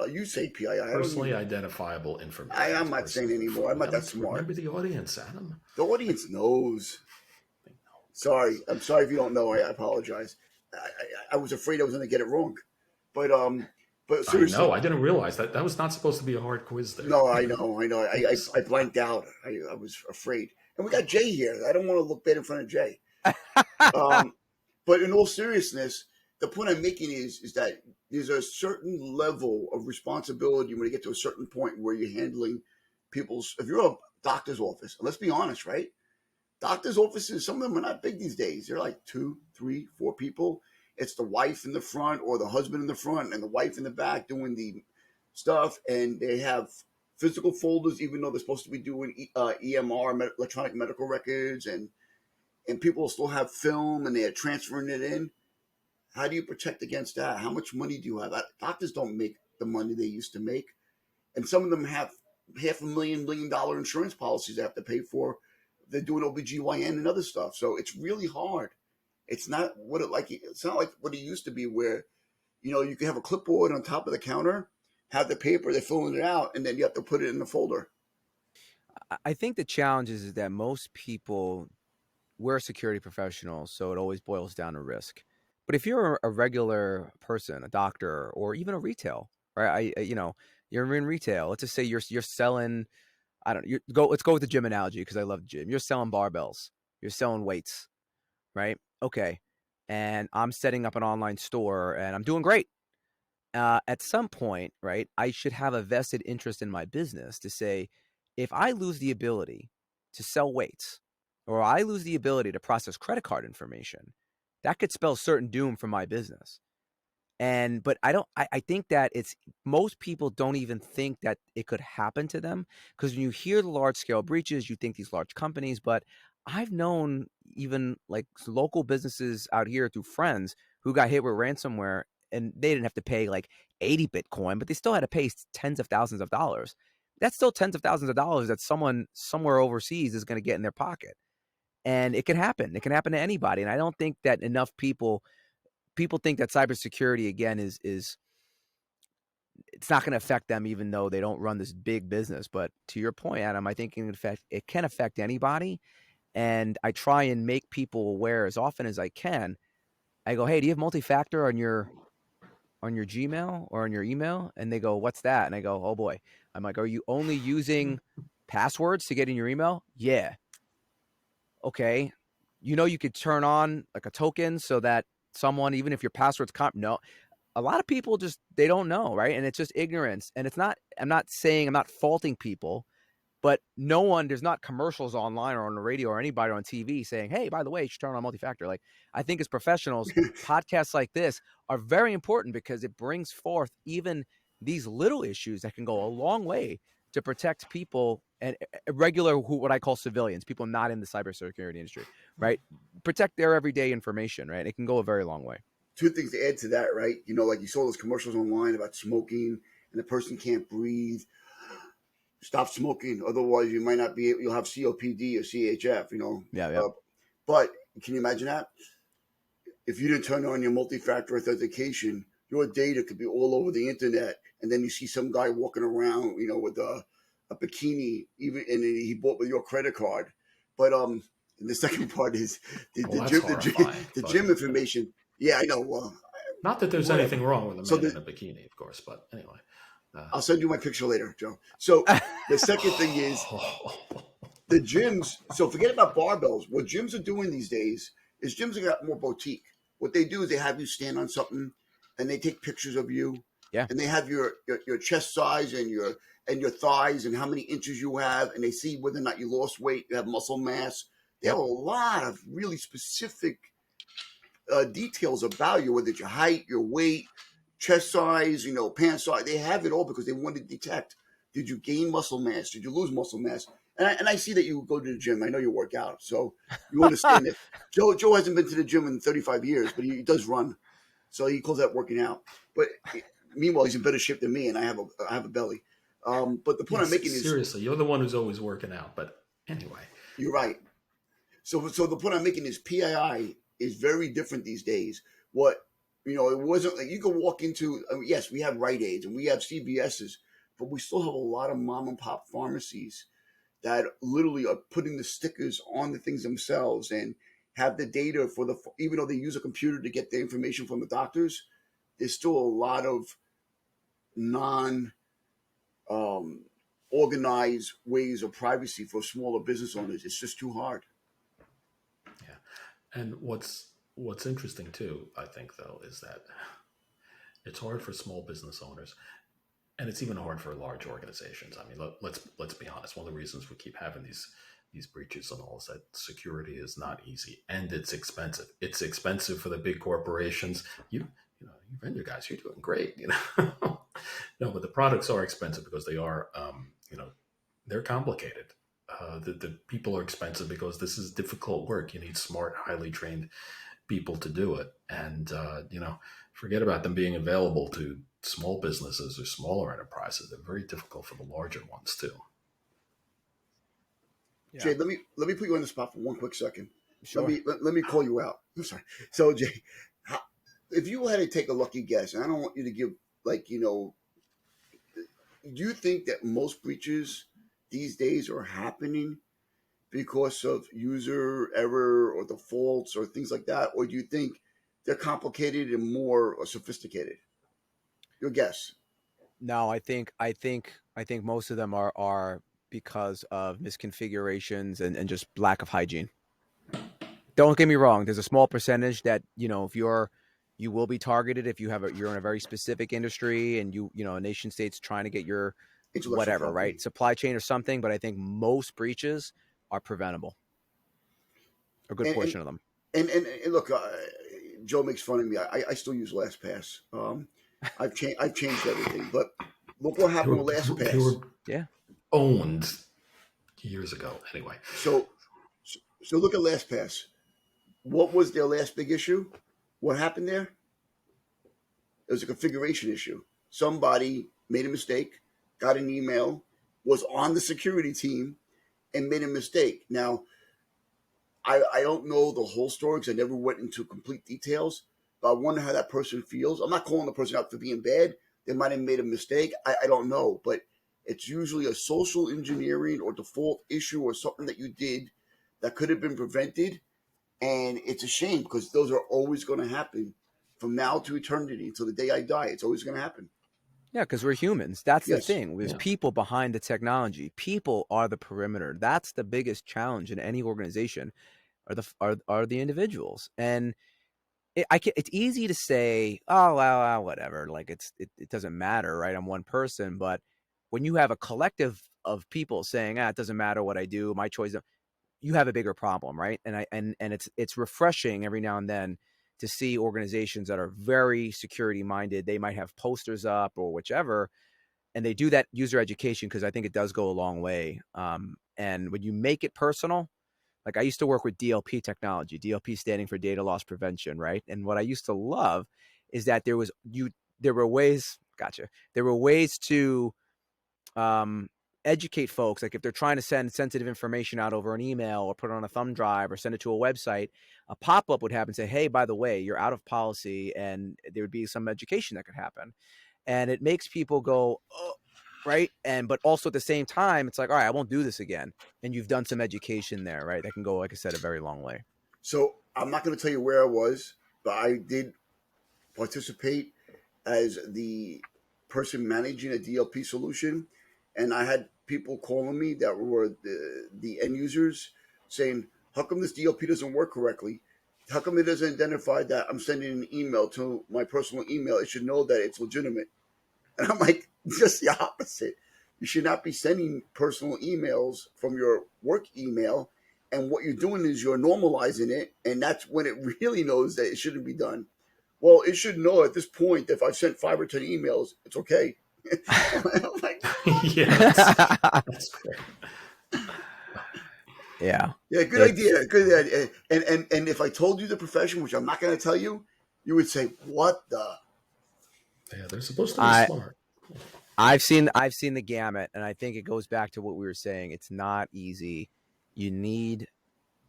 S2: you say PII. I don't
S1: Personally
S2: even.
S1: identifiable information.
S2: I'm
S1: It's
S2: not saying
S1: personal
S2: anymore. I'm not that
S1: information.
S2: smart.
S1: Remember the audience, Adam.
S2: The audience knows.
S1: They know.
S2: Sorry, I'm sorry if you don't know. I apologize. I was afraid I was going to get it wrong, but
S1: I
S2: seriously,
S1: know. I didn't realize that was not supposed to be a hard quiz there.
S2: no, I know, I know. I
S1: So,
S2: blanked out. I was afraid, and we got Jay here. I don't want to look bad in front of Jay. Um, But in all seriousness, the point I'm making is that there's a certain level of responsibility when you get to a certain point where you're handling people's. If you're a doctor's office, and let's be honest, right? Doctors' offices, some of them are not big these days. They're like 2, 3, 4 people. It's the wife in the front or the husband in the front and the wife in the back doing the stuff. And they have physical folders, even though they're supposed to be doing EMR, electronic medical records, and people still have film and they're transferring it in. How do you protect against that? How much money do you have? Doctors don't make the money they used to make. And some of them have $500,000 insurance policies they have to pay for. They're doing OBGYN and other stuff. So it's really hard. It's not it's not like what it used to be where, you can have a clipboard on top of the counter, have the paper, they're filling it out, and then you have to put it in the folder.
S3: I think the challenge is that most people, we're security professionals, so it always boils down to risk. But if you're a regular person, a doctor, or even a retail, right? You're in retail. Let's just say you're selling. I don't let's go with the gym analogy because I love the gym. You're selling barbells. You're selling weights, right? Okay. And I'm setting up an online store and I'm doing great. At some point, right, I should have a vested interest in my business to say, if I lose the ability to sell weights or I lose the ability to process credit card information, that could spell certain doom for my business. But I think that most people don't even think that it could happen to them because when you hear the large scale breaches, you think these large companies, but I've known even like local businesses out here through friends who got hit with ransomware and they didn't have to pay like 80 Bitcoin, but they still had to pay tens of thousands of dollars. That's still tens of thousands of dollars that someone somewhere overseas is going to get in their pocket. And it can happen. It can happen to anybody. And I don't think that enough people think that cybersecurity again is it's not going to affect them even though they don't run this big business. But to your point, Adam, I think it can affect anybody. And I try and make people aware as often as I can. I go, hey, do you have multi-factor on your Gmail or on your email? And they go, what's that? And I go, oh boy. I'm like, are you only using passwords to get in your email? Yeah. Okay. You could turn on like a token so that someone, even if your password's no, a lot of people just, they don't know, right? And it's just ignorance. And I'm not faulting people, but there's not commercials online or on the radio or anybody on TV saying, hey, by the way, you should turn on multi-factor. Like, I think as professionals, podcasts like this are very important because it brings forth even these little issues that can go a long way to protect people and regular, what I call civilians, people not in the cybersecurity industry, right? Protect their everyday information, right? It can go a very long way.
S2: Two things to add to that, right? Like you saw those commercials online about smoking and the person can't breathe. Stop smoking, otherwise you might not be able, you'll have COPD or CHF,
S3: Yeah.
S2: But can you imagine that? If you didn't turn on your multi-factor authentication, your data could be all over the internet, and then you see some guy walking around, with a bikini, even and he bought with your credit card. But and the second part is the gym information. Yeah, I know.
S1: Not that there's anything wrong with a man in a bikini, of course, but anyway.
S2: I'll send you my picture later, Joe. So the second thing is the gyms. So forget about barbells. What gyms are doing these days is gyms have got more boutique. What they do is they have you stand on something, and they take pictures of you.
S3: Yeah.
S2: And they have your chest size and your thighs and how many inches you have, and they see whether or not you lost weight, you have muscle mass. They have a lot of really specific details about you, whether it's your height, your weight, chest size, pant size. They have it all because they want to detect: did you gain muscle mass? Did you lose muscle mass? And I see that you go to the gym. I know you work out, so you understand it. Joe hasn't been to the gym in 35 years, but he does run, so he calls that working out. But meanwhile, he's in better shape than me, and I have a belly. But the point I'm making is,
S1: seriously, you're the one who's always working out. But anyway,
S2: you're right. So the point I'm making is PII is very different these days. It wasn't like you could walk into. Yes, we have Rite Aids and we have CVS's, but we still have a lot of mom and pop pharmacies that literally are putting the stickers on the things themselves and have the data even though they use a computer to get the information from the doctors. There's still a lot of non organized ways of privacy for smaller business owners. It's just too hard.
S1: Yeah. And what's what's interesting too, I think, though, is that it's hard for small business owners, and it's even hard for large organizations. I mean, let's be honest. One of the reasons we keep having these breaches and all is that security is not easy and it's expensive. It's expensive for the big corporations. You vendor guys, you're doing great. No, but the products are expensive because they are, they're complicated. The people are expensive because this is difficult work. You need smart, highly trained people to do it, and forget about them being available to small businesses or smaller enterprises. They're very difficult for the larger ones too.
S3: Yeah,
S2: Jay, let me put you on the spot for one quick second.
S3: sure.
S2: Let me call you out. I'm sorry. So Jay, how, if you had to take a lucky guess, and I don't want you to give like do you think that most breaches these days are happening because of user error or defaults or things like that, or do you think they're complicated and more sophisticated? Your guess.
S3: No, I think most of them are because of misconfigurations and just lack of hygiene. Don't get me wrong. There's a small percentage that if you will be targeted if you're in a very specific industry and a nation state's trying to get your
S2: Intellectual
S3: whatever, right,
S2: property.
S3: supply chain or something. But I think most breaches are preventable, a good
S2: And and
S3: portion of them.
S2: and look, Joe makes fun of me. I still use LastPass. I've changed everything, but look what
S1: They
S2: happened
S1: were
S2: with
S1: they
S2: LastPass.
S1: were
S3: Yeah.
S1: owned years ago. Anyway,
S2: So so look at LastPass. What was their last big issue? What happened there? It was a configuration issue. Somebody made a mistake, got an email, was on the security team, and made a mistake. Now, I don't know the whole story because I never went into complete details, but I wonder how that person feels. I'm not calling the person out for being bad. They might have made a mistake. I don't know, but it's usually a social engineering or default issue or something that you did that could have been prevented. And it's a shame because those are always going to happen from now to eternity until the day I die. It's always going to happen.
S3: Yeah, because we're humans. That's the
S2: Yes.
S3: thing. There's
S1: yeah,
S3: people behind the technology. People are the perimeter. That's the biggest challenge in any organization. Are the individuals. And it's easy to say, oh well, whatever. Like it doesn't matter, right? I'm one person, but when you have a collective of people saying, it doesn't matter what I do, my choice, you have a bigger problem, right? And it's refreshing every now and then to see organizations that are very security minded. They might have posters up or whichever, and they do that user education because I think it does go a long way. And when you make it personal, like I used to work with DLP technology, DLP standing for data loss prevention, right? And what I used to love is that there were ways, gotcha. There were ways to um, educate folks. Like if they're trying to send sensitive information out over an email or put it on a thumb drive or send it to a website, a pop-up would happen and say, hey, by the way, you're out of policy, and there would be some education that could happen. And it makes people go, oh, right. But also at the same time, it's like, all right, I won't do this again. And you've done some education there, right? That can go, like I said, a very long way.
S2: So I'm not going to tell you where I was, but I did participate as the person managing a DLP solution, and I had people calling me that were the end users saying, "How come this DLP doesn't work correctly? How come it doesn't identify that I'm sending an email to my personal email? It should know that it's legitimate." And I'm like, just the opposite. You should not be sending personal emails from your work email. And what you're doing is you're normalizing it. And that's when it really knows that it shouldn't be done. Well, it should know at this point that if I've sent 5 or 10 emails, it's okay. I'm like,
S1: yeah, that's great.
S3: Yeah.
S2: yeah, good
S3: It's,
S2: idea. Good idea. And if I told you the profession, which I'm not going to tell you, you would say, what the?
S1: Yeah, they're supposed to be
S3: I,
S1: smart.
S3: I've seen the gamut, and I think it goes back to what we were saying. It's not easy. You need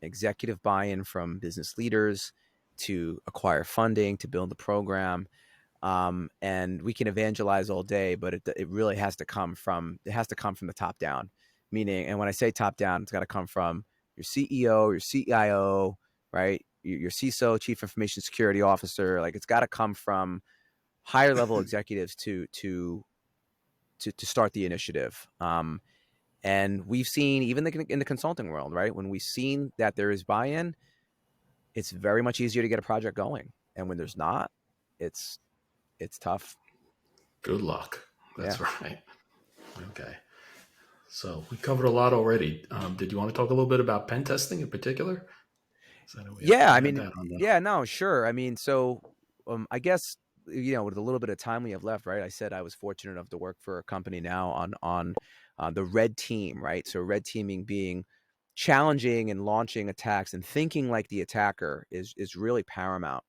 S3: executive buy-in from business leaders to acquire funding to build the program. And we can evangelize all day, but it really has to come from the top down. Meaning, and when I say top down, it's got to come from your CEO, your CIO, right? Your CISO, Chief Information Security Officer. Like it's got to come from higher level executives to start the initiative. And we've seen even in the consulting world, right? When we've seen that there is buy-in, it's very much easier to get a project going. And when there's not, it's tough.
S1: Good luck.
S3: Yeah.
S1: That's right. Okay. So we covered a lot already. Did you want to talk a little bit about pen testing in particular? So I know
S3: Yeah, I
S1: we had
S3: mean,
S1: that on the.
S3: yeah, no, sure. I mean, so I guess with a little bit of time we have left, right? I said I was fortunate enough to work for a company now on the red team, right? So red teaming being challenging and launching attacks and thinking like the attacker is really paramount.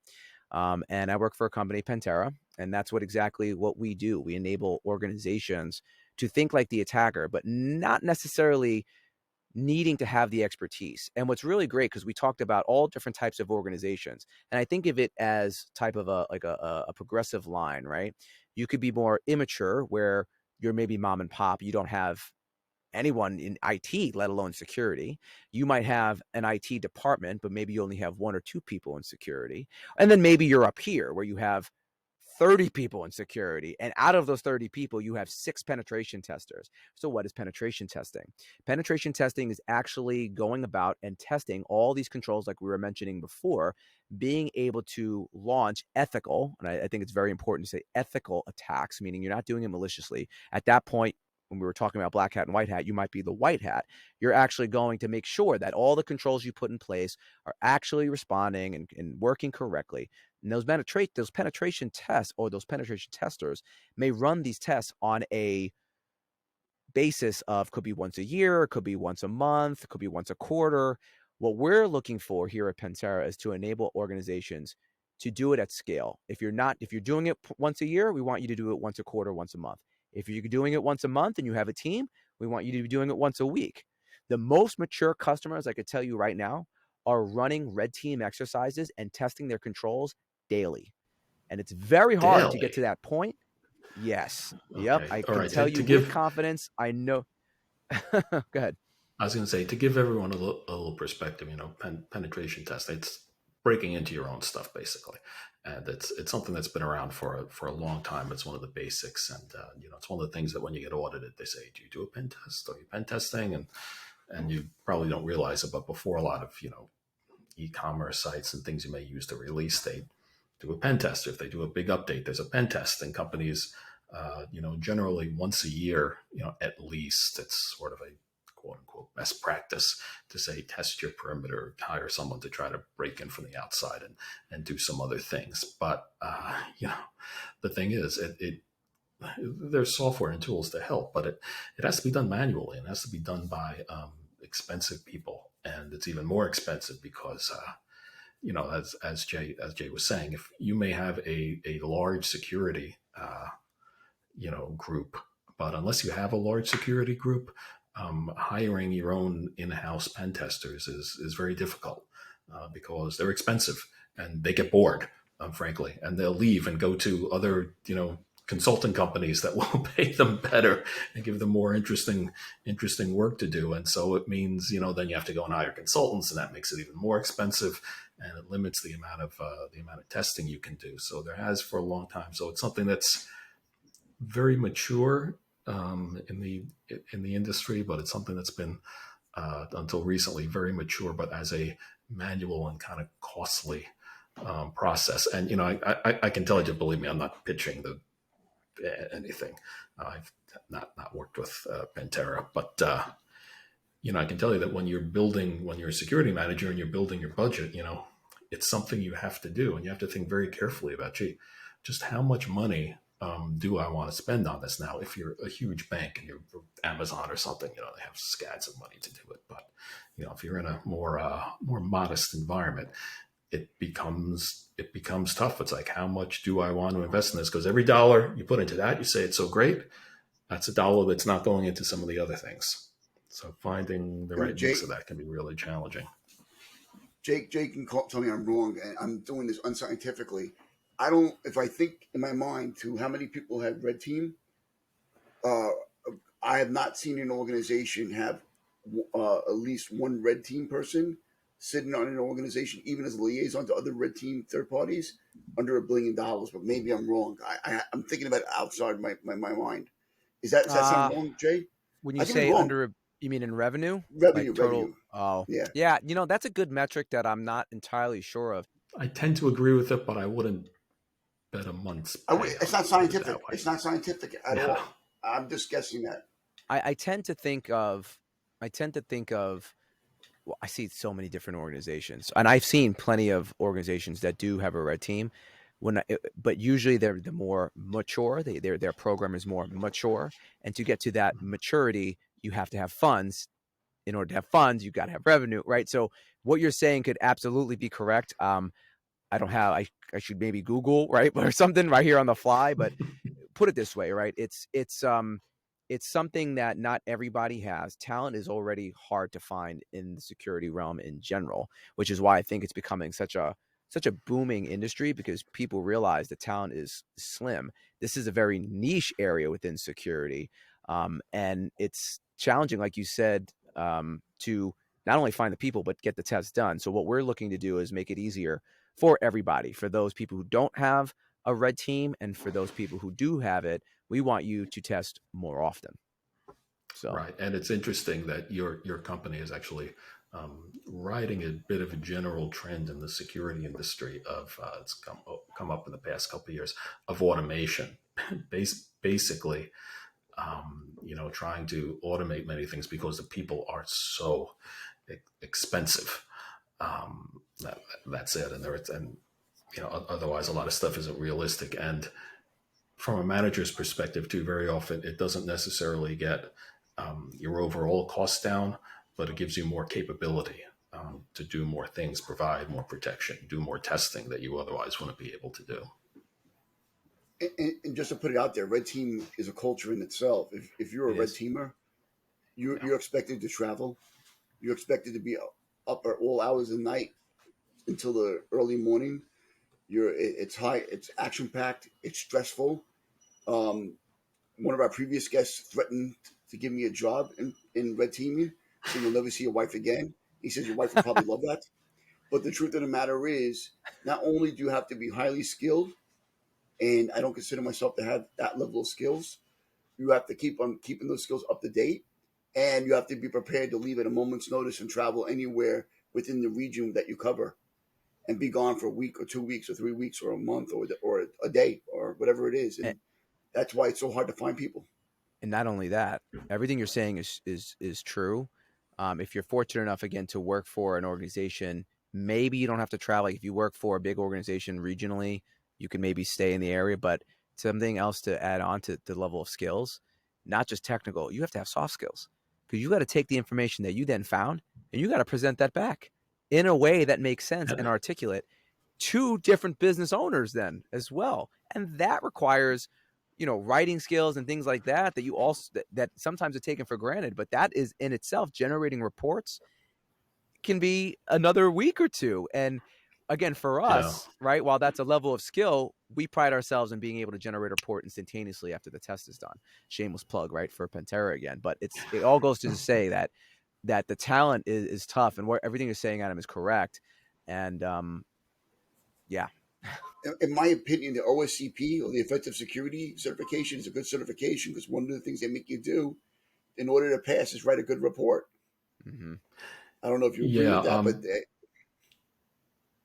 S3: And I work for a company, Pentera, and that's exactly what we do. We enable organizations to think like the attacker, but not necessarily needing to have the expertise. And what's really great, because we talked about all different types of organizations, and I think of it as type of a progressive line, right? You could be more immature, where you're maybe mom and pop, you don't have anyone in IT, let alone security. You might have an IT department, but maybe you only have one or two people in security. And then maybe you're up here where you have 30 people in security. And out of those 30 people, you have 6 penetration testers. So, what is penetration testing? Penetration testing is actually going about and testing all these controls, like we were mentioning before, being able to launch ethical, and I think it's very important to say ethical attacks, meaning you're not doing it maliciously. At that point, when we were talking about black hat and white hat, you might be the white hat. You're actually going to make sure that all the controls you put in place are actually responding and working correctly. And those penetration tests, or those penetration testers, may run these tests on a basis of, could be once a year, could be once a month, could be once a quarter. What we're looking for here at Pentera is to enable organizations to do it at scale. If you're doing it once a year, we want you to do it once a quarter, once a month. If you're doing it once a month and you have a team, we want you to be doing it once a week. The most mature customers, I could tell you right now, are running red team exercises and testing their controls daily. And it's very hard to get to
S1: Daily.
S3: that point. Yes. Yep.
S1: Okay.
S3: I
S1: All
S3: can
S1: right.
S3: tell you
S1: To
S3: with
S1: give,
S3: confidence. I know. Go ahead.
S1: I was going to say, to give everyone a little perspective, penetration test, it's breaking into your own stuff basically, and it's something that's been around for a long time. It's one of the basics, and it's one of the things that when you get audited, they say, "Do you do a pen test? Are you pen testing?" And you probably don't realize it, but before a lot of e-commerce sites and things you may use to release, they do a pen test. If they do a big update, there's a pen test, and companies, generally once a year, at least, it's sort of a quote unquote best practice to say test your perimeter, hire someone to try to break in from the outside and do some other things. But the thing is, it there's software and tools to help, but it has to be done manually and it has to be done by expensive people, and it's even more expensive because as Jay was saying, if you may have a large security group, but unless you have a large security group, hiring your own in-house pen testers is very difficult because they're expensive and they get bored, frankly, and they'll leave and go to other consulting companies that will pay them better and give them more interesting work to do. And so it means then you have to go and hire consultants, and that makes it even more expensive, and it limits the amount of testing you can do. So there has for a long time. So it's something that's very mature in the industry, but it's something that's been until recently very mature, but as a manual and kind of costly process. And I can tell you, believe me, I'm not pitching anything. I've not worked with Pentera, but I can tell you that when you're a security manager and you're building your budget, it's something you have to do, and you have to think very carefully about, gee, just how much money do I want to spend on this? Now, if you're a huge bank and you're Amazon or something, they have scads of money to do it. But if you're in a more modest environment, it becomes tough. It's like, how much do I want to invest in this? Because every dollar you put into that, you say it's so great. That's a dollar that's not going into some of the other things. So finding the
S2: And
S1: right mix of that can be really challenging.
S2: Jake can tell me I'm wrong, and I'm doing this unscientifically. I don't. If I think in my mind to how many people have red team, uh, I have not seen an organization have at least one red team person sitting on an organization, even as a liaison to other red team third parties, under $1 billion. But maybe I'm wrong. I'm thinking about it outside my mind. Does that sound
S3: Uh
S2: wrong, Jay?
S3: when
S2: I
S3: you
S2: could be
S3: say
S2: wrong.
S3: You mean in revenue? Like
S2: Revenue,
S3: total?
S2: revenue.
S3: Oh,
S2: Yeah.
S3: yeah. That's a good metric that I'm not entirely sure of.
S1: I tend to agree with it, but I wouldn't bet a month's pay
S2: It's
S1: on it.
S2: not
S1: Put it that
S2: scientific.
S1: way.
S2: It's not scientific at
S1: Yeah.
S2: all. I'm just guessing that.
S3: I tend to think of, I tend to think of, well, I see so many different organizations, and I've seen plenty of organizations that do have a red team. But usually they're the more mature. Their program is more mature, and to get to that maturity, you have to have funds. In order to have funds, you got to have revenue, right? So what you're saying could absolutely be correct. I don't have. I should maybe Google, right, or something right here on the fly. But put it this way, right? It's something that not everybody has. Talent is already hard to find in the security realm in general, which is why I think it's becoming such a booming industry, because people realize the talent is slim. This is a very niche area within security, and it's challenging, like you said, to not only find the people but get the tests done. So what we're looking to do is make it easier for everybody, for those people who don't have a red team, and for those people who do have it, we want you to test more often. So
S1: Right, and it's interesting that your company is actually riding a bit of a general trend in the security industry of it's come up in the past couple of years of automation, basically, trying to automate many things because the people are so expensive. That's it, and otherwise a lot of stuff isn't realistic. And from a manager's perspective, too, very often it doesn't necessarily get your overall costs down, but it gives you more capability to do more things, provide more protection, do more testing that you otherwise wouldn't be able to do.
S2: And just to put it out there, red team is a culture in itself. If you're a
S3: it
S2: red
S3: is.
S2: teamer,
S1: Yeah.
S2: you're expected to travel. You're expected to be up at all hours of the night until the early morning. It's high. It's action packed. It's stressful. Um, One of our previous guests threatened to give me a job in red teaming, so you'll never see your wife again. He says your wife would probably love that. But the truth of the matter is, not only do you have to be highly skilled, and I don't consider myself to have that level of skills, you have to keep on keeping those skills up to date, and you have to be prepared to leave at a moment's notice and travel anywhere within the region that you cover, and be gone for a week or 2 weeks or 3 weeks or a month or a day or whatever it is.
S3: And,
S2: And that's why it's so hard to find people.
S3: and not only that, everything you're saying is true. If you're fortunate enough, again, to work for an organization, maybe you don't have to travel. Like if you work for a big organization regionally, you can maybe stay in the area. But something else to add on to the level of skills, not just technical, you have to have soft skills, because you got to take the information that you then found and you got to present that back in a way that makes sense and
S1: And
S3: articulate to different business owners then as well. And that requires, writing skills and things like that, that you also that sometimes are taken for granted, but that is in itself, generating reports can be another week or two. And again, for
S1: yeah,
S3: us, right, while that's a level of skill, we pride ourselves in being able to generate a report instantaneously after the test is done. Shameless plug, right, for Pentera again. But it all goes to say that the talent is tough, and what everything you're saying, Adam, is correct. And yeah.
S2: In my opinion, the OSCP, or the Offensive Security Certification, is a good certification because one of the things they make you do in order to pass is write a good report.
S3: Mm-hmm.
S2: I don't know if you agree
S1: yeah,
S2: with that, but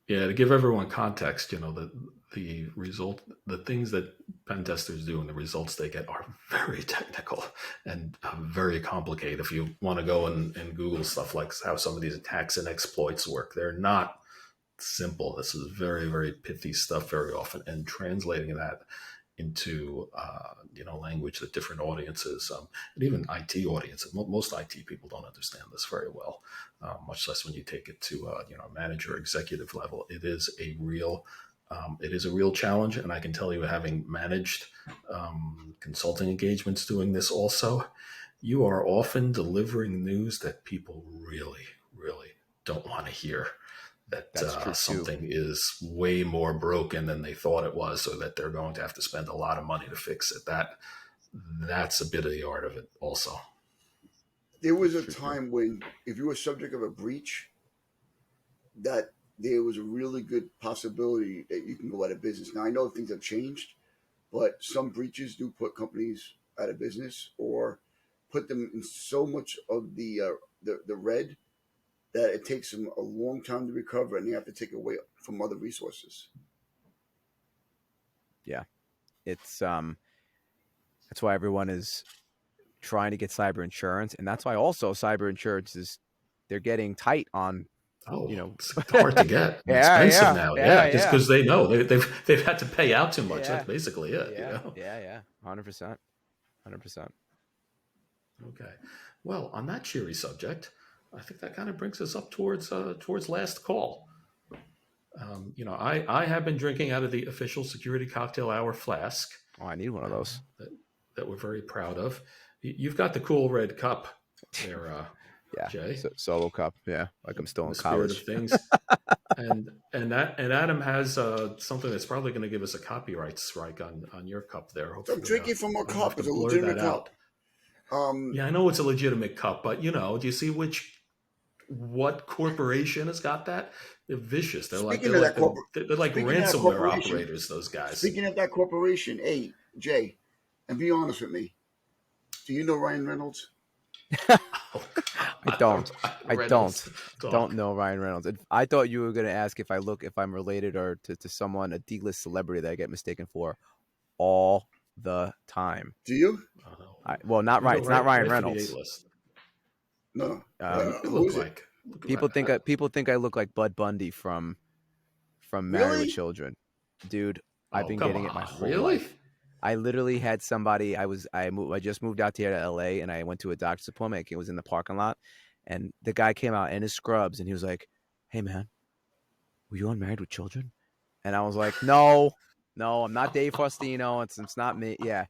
S1: yeah. To give everyone context, the result, the things that pen testers do, and the results they get are very technical and very complicated. If you want to go and Google stuff like how some of these attacks and exploits work, they're not simple. This is very, very pithy stuff very often, and translating that into language that different audiences and even IT audiences. Most IT people don't understand this very well, much less when you take it to manager executive level. It is a real challenge, and I can tell you, having managed consulting engagements doing this also, you are often delivering news that people really, really don't want to hear, that
S3: That's true too.
S1: something is way more broken than they thought it was, or that they're going to have to spend a lot of money to fix it. That's a bit of the art of it also.
S2: there was
S3: That's
S2: a
S3: true too.
S2: time when if you were subject of a breach, that there was a really good possibility that you can go out of business. Now I know things have changed, but some breaches do put companies out of business, or put them in so much of the red that it takes them a long time to recover, and they have to take away from other resources.
S3: Yeah, it's that's why everyone is trying to get cyber insurance, and that's why also cyber insurance is they're getting tight on.
S1: Oh, it's hard to get and
S3: Yeah,
S1: expensive
S3: yeah,
S1: now.
S3: yeah,
S1: Yeah, just
S3: yeah,
S1: because they know they've had to pay out too much. That's
S3: yeah,
S1: basically it.
S3: yeah, yeah, 100%, 100%.
S1: Okay. Well, on that cheery subject, I think that kind of brings us up towards last call. I have been drinking out of the official Security Cocktail Hour flask
S3: Oh, I need one of those.
S1: that we're very proud of. You've got the cool red cup there,
S3: Yeah,
S1: Jay.
S3: solo cup. Yeah, like I'm still
S1: In
S3: in
S1: the spirit of
S3: college.
S1: things. And Adam has something that's probably going to give us a copyright strike on your cup there.
S2: So I'm
S1: Hopefully,
S2: drinking from a
S1: I don't have
S2: cup.
S1: to
S2: It's a
S1: blur
S2: legitimate
S1: that
S2: cup.
S1: out. Yeah, I know it's a legitimate cup, but do you see what corporation has got that? They're vicious. They're like
S2: Speaking of that
S1: they're like
S2: speaking of that
S1: ransomware
S2: corporation,
S1: operators. Those guys.
S2: speaking of that corporation, hey Jay, and be honest with me. Do you know Ryan Reynolds?
S1: Oh,
S3: I don't. I
S1: Reynolds,
S3: don't know Ryan Reynolds. I thought you were going to ask if I'm related or to someone, a D-list celebrity that I get mistaken for all the time.
S2: Do you?
S3: Well, not
S1: You
S3: right.
S1: go
S3: It's not Ryan
S1: right for the A
S3: Reynolds.
S1: list.
S2: No.
S1: You
S2: Who
S1: look
S2: is it?
S1: like
S3: People think I look like Bud Bundy from Married with
S2: Really?
S3: Children. Dude, I've
S1: Oh,
S3: been
S1: come
S3: getting it my
S1: on,
S3: whole
S1: really?
S3: life. I literally had somebody. I just moved out here to LA, and I went to a doctor's appointment. It was in the parking lot, and the guy came out in his scrubs, and he was like, "Hey, man, were you on Married with Children?" And I was like, "No, I'm not Dave Faustino. It's not me. Yeah,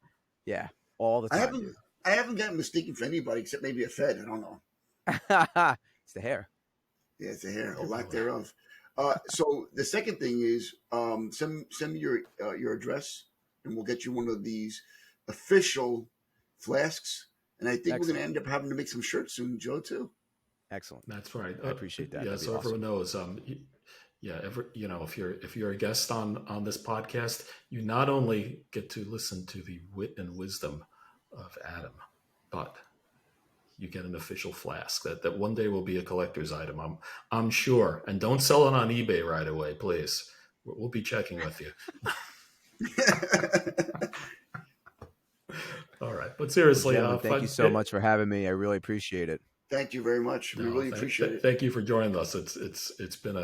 S3: all the
S2: I
S3: time,
S2: haven't
S3: dude.
S2: I haven't gotten mistaken for anybody except maybe a Fed. I don't know.
S3: It's the hair.
S2: Yeah, it's a hair or
S1: Yeah,
S2: lack
S1: well,
S2: thereof. So the second thing is send me your address, and we'll get you one of these official flasks. And I think we're going to
S3: Excellent,
S2: end up having to make some shirts soon, Joe, too.
S3: excellent.
S1: that's right.
S3: I appreciate that.
S1: Yeah,
S3: That'd be
S1: so everyone
S3: awesome.
S1: knows. Yeah, if you're a guest on this podcast, you not only get to listen to the wit and wisdom of Adam, but you get an official flask that one day will be a collector's item. I'm sure. And don't sell it on eBay right away, please. We'll be checking with you. All right, but
S3: Well,
S1: seriously,
S3: gentlemen, thank you so much for having me. I really appreciate it.
S2: Thank you very much. We
S1: no,
S2: really appreciate it.
S1: thank you for joining us. It's been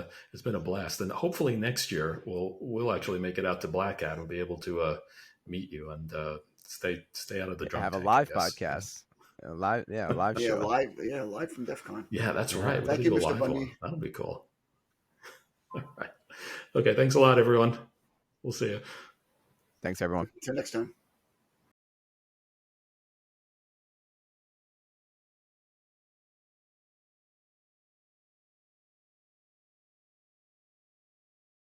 S1: a blast, and hopefully next year we'll actually make it out to BlackHat and be able to meet you and stay out of the drunk
S3: Have a
S1: tank,
S3: live
S1: I guess.
S3: podcast, a live
S2: Yeah,
S3: show.
S2: live from DEF CON.
S1: Yeah, that's
S3: Yeah.
S1: right. We
S2: Thank
S1: could
S2: you,
S1: do a
S2: Mr.
S1: live
S2: Bundy.
S1: one. That'll be cool. All right. Okay. Thanks a lot, everyone. We'll see you.
S3: Thanks, everyone.
S2: Until next time.